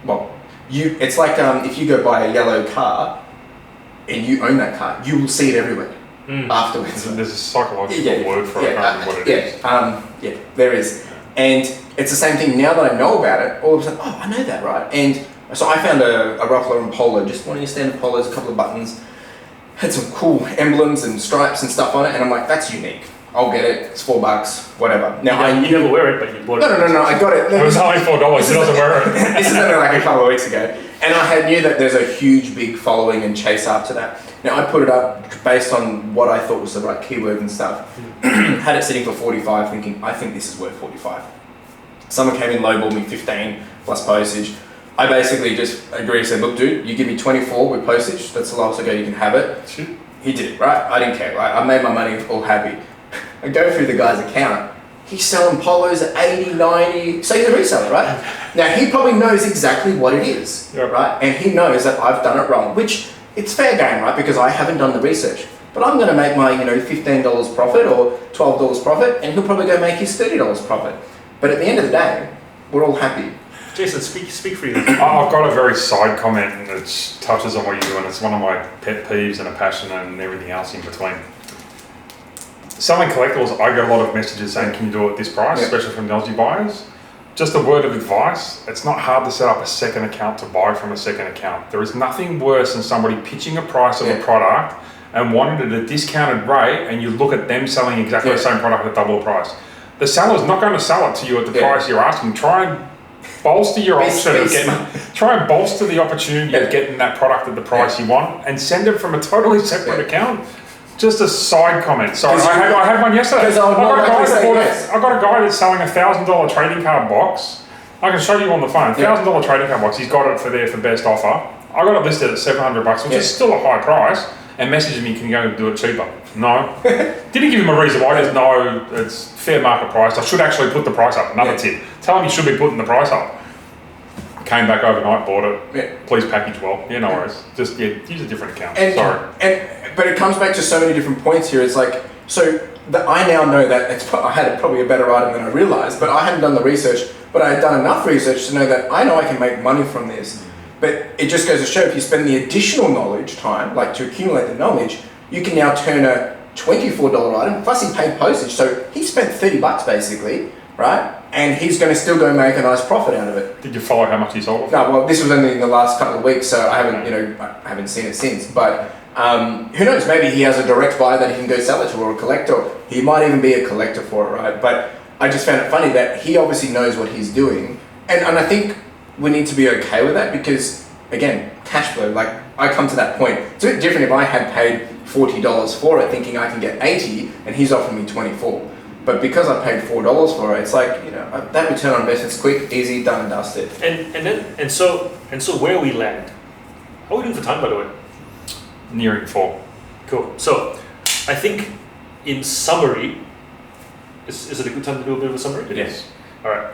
Well, it's like if you go buy a yellow car and you own that car, you will see it everywhere afterwards. There's a psychological word for it. I can't remember what it is. Yeah, there is. And it's the same thing now that I know about it. All of a sudden, oh, I know that, right? And so I found a ruffler and polo, just one of your standard polos, a couple of buttons, had some cool emblems and stripes and stuff on it, and I'm like, that's unique. I'll get it. It's $4, whatever. Now you never wear it, but you bought it. No. I got it. It was only $4. He doesn't wear it. This is only like a couple of weeks ago, and I knew that there's a huge, big following and chase after that. Now I put it up based on what I thought was the right keyword and stuff. Had it sitting for 45, thinking I think this is worth 45. Someone came in, lowballed me 15 plus postage. I basically just agreed, said, look, dude, you give me 24 with postage. That's the lowest I go. You can have it. Shit. He did it, right? I didn't care, right? I made my money, all happy. I go through the guy's account. He's selling polos at 80, 90. So he's a reseller, right? Now he probably knows exactly what it is, right? And he knows that I've done it wrong, which it's fair game, right? Because I haven't done the research. But I'm going to make my, $15 profit or $12 profit, and he'll probably go make his $30 profit. But at the end of the day, we're all happy. Jason, speak freely. I've got a very side comment that touches on what you do, and it's one of my pet peeves and a passion and everything else in between. Selling collectibles, I get a lot of messages saying, can you do it at this price, especially from the Aussie buyers? Just a word of advice, it's not hard to set up a second account to buy from a second account. There is nothing worse than somebody pitching a price of a product and wanting it at a discounted rate, and you look at them selling exactly the same product at double the price. The seller's not going to sell it to you at the price you're asking. Try and bolster your option of try and bolster the opportunity of getting that product at the price you want, and send it from a totally separate account. Just a side comment. Sorry, I had one yesterday. I got a guy that's selling a $1,000 trading card box. I can show you on the phone. $1,000 trading card box. He's got it for best offer. I got it listed at $700, which is still a high price. And messaged me, can you go and do it cheaper? No. Didn't give him a reason why. There's no, it's fair market price. I should actually put the price up. Another tip. Tell him you should be putting the price up. Came back overnight, bought it. Please package well. Yeah, no worries. Just use a different account. But it comes back to so many different points here. It's like, I now know that I had probably a better item than I realized, but I hadn't done the research, but I had done enough research to know that I know I can make money from this. But it just goes to show, if you spend the additional knowledge time, like to accumulate the knowledge, you can now turn a $24 item, plus he paid postage, so he spent $30 basically, right? And he's going to still go make a nice profit out of it. Did you follow how much he sold it for? No, well, this was only in the last couple of weeks, so I haven't seen it since. But who knows? Maybe he has a direct buyer that he can go sell it to, or a collector. He might even be a collector for it, right? But I just found it funny that he obviously knows what he's doing, and I think we need to be okay with that, because again, cash flow. Like, I come to that point. It's a bit different if I had paid $40 for it, thinking I can get 80, and he's offering me 24. But because I paid $4 for it, it's like, that return on investment's quick, easy, done and dusted. And so where we land. How are we doing for time, by the way? Nearing 4. Cool. So I think in summary, is it a good time to do a bit of a summary? It is. All right.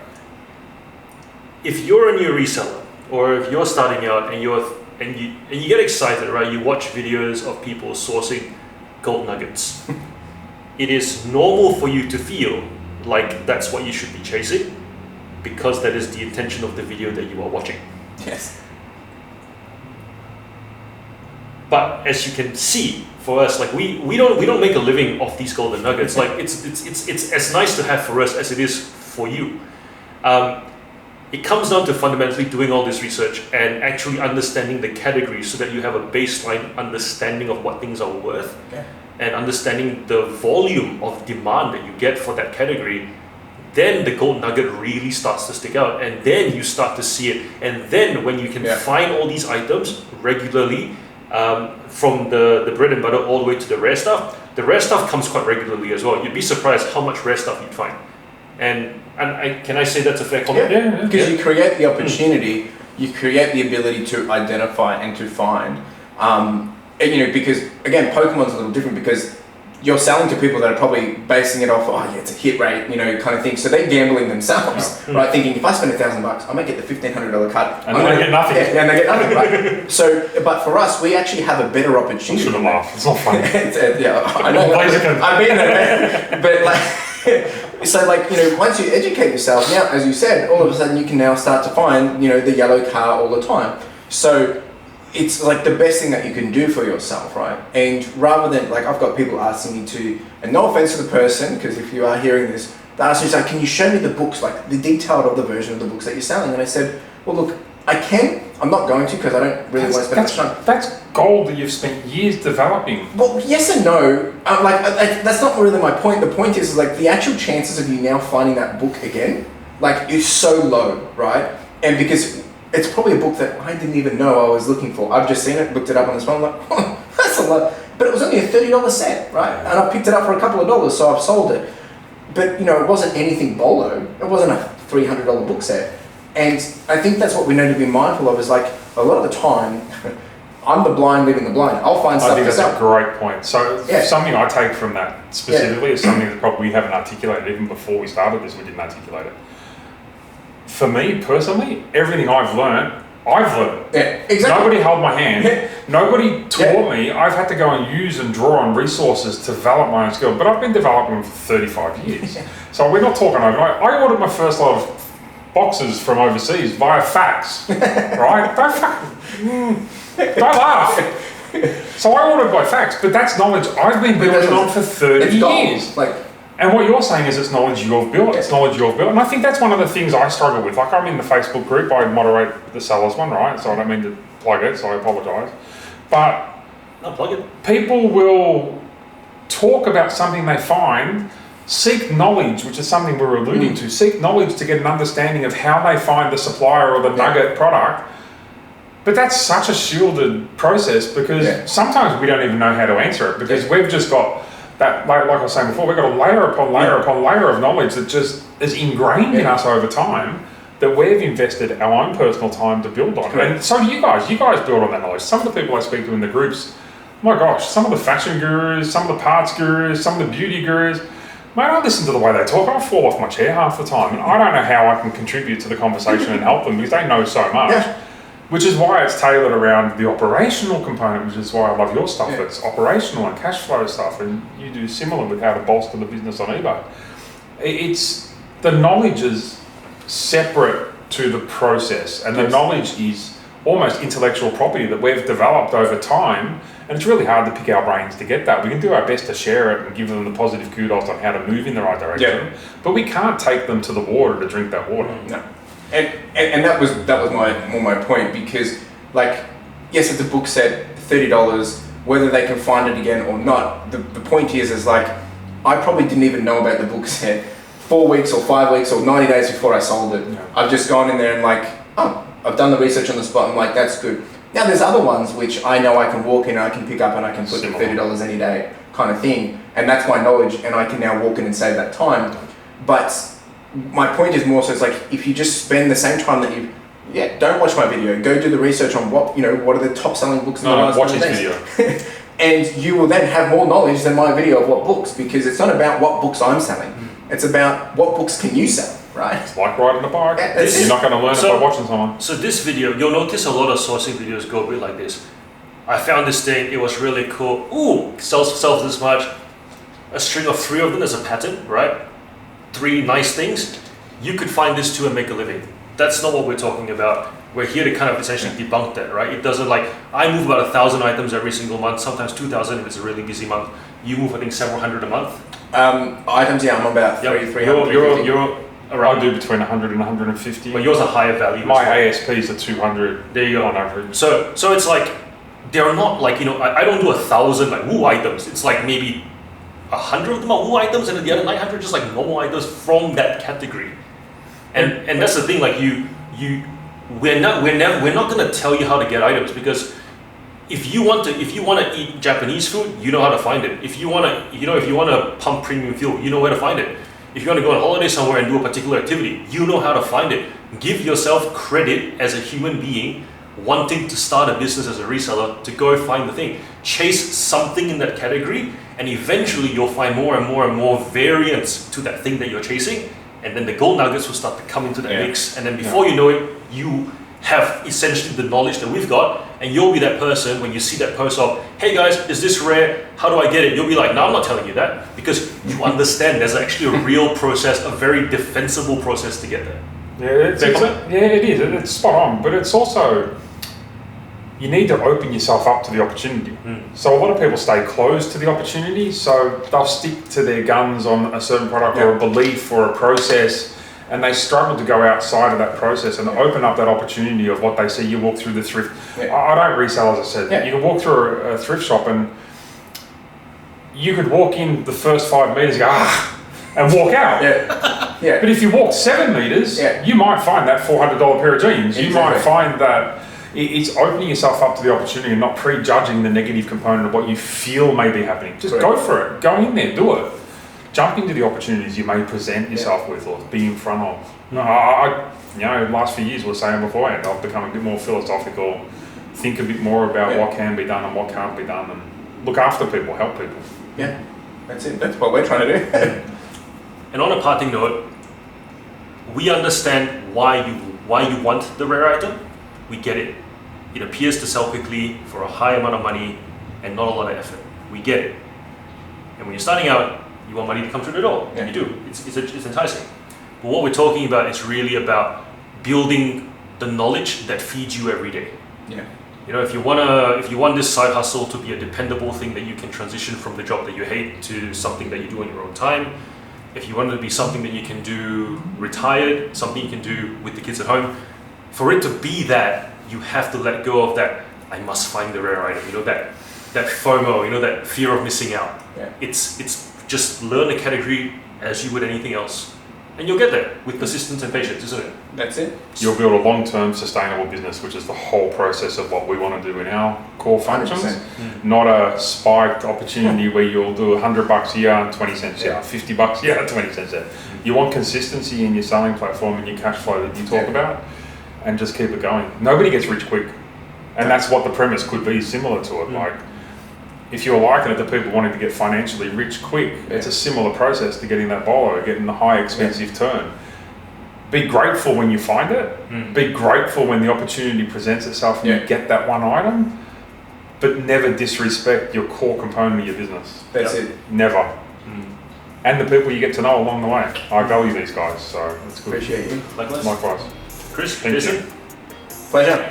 If you're a new reseller, or if you're starting out and you get excited, right? You watch videos of people sourcing gold nuggets. It is normal for you to feel like that's what you should be chasing, because that is the intention of the video that you are watching. Yes. But as you can see, for us, like we don't make a living off these golden nuggets. Like it's as nice to have for us as it is for you. It comes down to fundamentally doing all this research and actually understanding the categories, so that you have a baseline understanding of what things are worth, and understanding the volume of demand that you get for that category. Then the gold nugget really starts to stick out, and then you start to see it. And then when you can find all these items regularly, from the bread and butter all the way to the rare stuff comes quite regularly as well. You'd be surprised how much rare stuff you'd find. And can I say that's a fair comment? Yeah, because you create the opportunity, you create the ability to identify and to find. Because again, Pokemon's a little different, because you're selling to people that are probably basing it off, oh yeah, it's a hit rate, you know, kind of thing. So they're gambling themselves, right? Thinking if I spend $1,000, I might get the $1,500 cut. And they get nothing. Yeah, and they get nothing, right? So, but for us, we actually have a better opportunity. I shouldn't laugh. It's not funny. Yeah, I know. I've been there, but like, so like, you know, once you educate yourself, now, as you said, all of a sudden you can now start to find, you know, the yellow car all the time. So it's like the best thing that you can do for yourself, right? And rather than, like, I've got people asking me to, and no offense to the person, because if you are hearing this, they ask me, like, can you show me the books, like the detailed of the version of the books that you're selling? And I said, well, look, I can. I'm not going to, because I don't really want to spend much time. That's gold that you've spent years developing. Well, yes and no. That's not really my point. The point is like the actual chances of you now finding that book again, like, is so low, right? And because it's probably a book that I didn't even know I was looking for. I've just seen it, looked it up on this phone, I'm like, oh, that's a lot. But it was only a $30 set, right? And I picked it up for a couple of dollars, so I've sold it. But, you know, it wasn't anything BOLO. It wasn't a $300 book set. And I think that's what we need to be mindful of, is like, a lot of the time, I'm the blind leading the blind. I'll find stuff. I think that's a great point. So yeah. Something I take from that specifically is something that probably we haven't articulated. Even before we started this, we didn't articulate it. For me personally, everything I've learned. Yeah, exactly. Nobody held my hand. Nobody taught me. I've had to go and use and draw on resources to develop my own skill. But I've been developing them for 35 years. So we're not talking overnight. I ordered my first lot of boxes from overseas via fax, right? Don't laugh. So I ordered by fax, but that's knowledge I've been building on for 30 years. And what you're saying is it's knowledge you've built, it's knowledge you've built. And I think that's one of the things I struggle with. Like, I'm in the Facebook group, I moderate the sellers one, right? So I don't mean to plug it, so I apologise. But no, plug it. People will talk about something they find, seek knowledge, which is something we're alluding to, seek knowledge to get an understanding of how they find the supplier or the nugget product. But that's such a shielded process, because sometimes we don't even know how to answer it, because we've just got that, like I was saying before, we've got a layer upon layer upon layer of knowledge that just is ingrained in us over time, that we've invested our own personal time to build on. Correct. And so do you guys. You guys build on that knowledge. Some of the people I speak to in the groups, my gosh, some of the fashion gurus, some of the parts gurus, some of the beauty gurus, mate, I listen to the way they talk, I fall off my chair half the time. And I don't know how I can contribute to the conversation and help them, because they know so much. Yeah. Which is why it's tailored around the operational component, which is why I love your stuff. Yeah. It's operational and cash flow stuff, and you do similar with how to bolster the business on eBay. It's, the knowledge is separate to the process, and the knowledge is almost intellectual property that we've developed over time, and it's really hard to pick our brains to get that. We can do our best to share it and give them the positive kudos on how to move in the right direction, but we can't take them to the water to drink that water. No. And that was my point, because, like, yes, it's a book set, $30, whether they can find it again or not. The point is like, I probably didn't even know about the book set 4 weeks or 5 weeks or 90 days before I sold it. Yeah. I've just gone in there and like, oh, I've done the research on the spot. I'm like, that's good. Now there's other ones which I know I can walk in and I can pick up and I can put in $30 any day kind of thing. And that's my knowledge, and I can now walk in and save that time. But my point is more so, it's like, if you just spend the same time that you, don't watch my video, go do the research on what are the top selling books in the last watch his video. And you will then have more knowledge than my video of what books, because it's not about what books I'm selling. It's about what books can you sell, right? It's like riding a bike. You're not going to learn it by watching someone. So this video, you'll notice a lot of sourcing videos go a bit like this. I found this thing, it was really cool. Ooh, sells this much. A string of 3 of them as a pattern, right? 3 nice things. You could find this too and make a living. That's not what we're talking about. We're here to kind of essentially debunk that, right? It doesn't, like, I move about 1,000 items every single month, sometimes 2,000 if it's a really busy month. You move, I think, several hundred a month. Items, I'm about 300. You're around. I do between 100 and 150. But yours are higher value. My ASPs are 200. There you go. On average. So it's like, they're not like, I don't do 1,000 like woo items. It's like maybe 100 of them are woo items, and then the other 900 just like normal items from that category. And that's the thing, like we're not gonna tell you how to get items, because if you want to eat Japanese food, you know how to find it. If you want to pump premium fuel, you know where to find it. If you want to go on holiday somewhere and do a particular activity, you know how to find it. Give yourself credit as a human being wanting to start a business as a reseller to go find the thing. Chase something in that category, and eventually you'll find more and more and more variants to that thing that you're chasing, and then the gold nuggets will start to come into that mix, and then before you know it, you have essentially the knowledge that we've got, and you'll be that person when you see that post of, hey guys, is this rare? How do I get it? You'll be like, no, I'm not telling you that, because you understand there's actually a real process, a very defensible process to get there. Yeah, it is. It's spot on, but it's also, you need to open yourself up to the opportunity. So a lot of people stay closed to the opportunity, so they'll stick to their guns on a certain product or a belief or a process, and they struggle to go outside of that process and open up that opportunity of what they see. You walk through the thrift. I don't resell, as I said. You can walk through a thrift shop and you could walk in the first 5 meters, go and walk out. But if you walk 7 meters, you might find that $400 pair of jeans. You might find that it's opening yourself up to the opportunity and not prejudging the negative component of what you feel may be happening. Just go for it. Go in there, do it. Jump into the opportunities you may present yourself with or be in front of. Last few years we were saying beforehand, I've become a bit more philosophical, think a bit more about what can be done and what can't be done, and look after people, help people. Yeah, that's it. That's what we're trying to do. And on a parting note, we understand why you want the rare item. We get it. It appears to sell quickly for a high amount of money and not a lot of effort. We get it. And when you're starting out, you want money to come through the door. You do. It's enticing. But what we're talking about is really about building the knowledge that feeds you every day. You know, if you want this side hustle to be a dependable thing that you can transition from the job that you hate to something that you do on your own time, if you want it to be something that you can do retired, something you can do with the kids at home, for it to be that, you have to let go of that, I must find the rare item, that FOMO, that fear of missing out. It's just learn the category as you would anything else. And you'll get there with persistence and patience, isn't it? That's it. You'll build a long-term sustainable business, which is the whole process of what we want to do in our core functions. Not a spiked opportunity where you'll do $100 a year and 20 cents a year, $50 a year and 20 cents a year. You want consistency in your selling platform and your cash flow that you talk about, and just keep it going. Nobody gets rich quick. And that's what the premise could be similar to it. Like, if you're liking it to people wanting to get financially rich quick, it's a similar process to getting that BOLO, getting the high expensive turn. Be grateful when you find it. Be grateful when the opportunity presents itself and you get that one item, but never disrespect your core component of your business. That's it. Never. And the people you get to know along the way. I value these guys, so it's good. Appreciate you. Likewise. Likewise. Chris, Pleasure.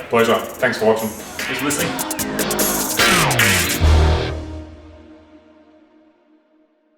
Pleasure. Thanks for watching. Thanks for listening.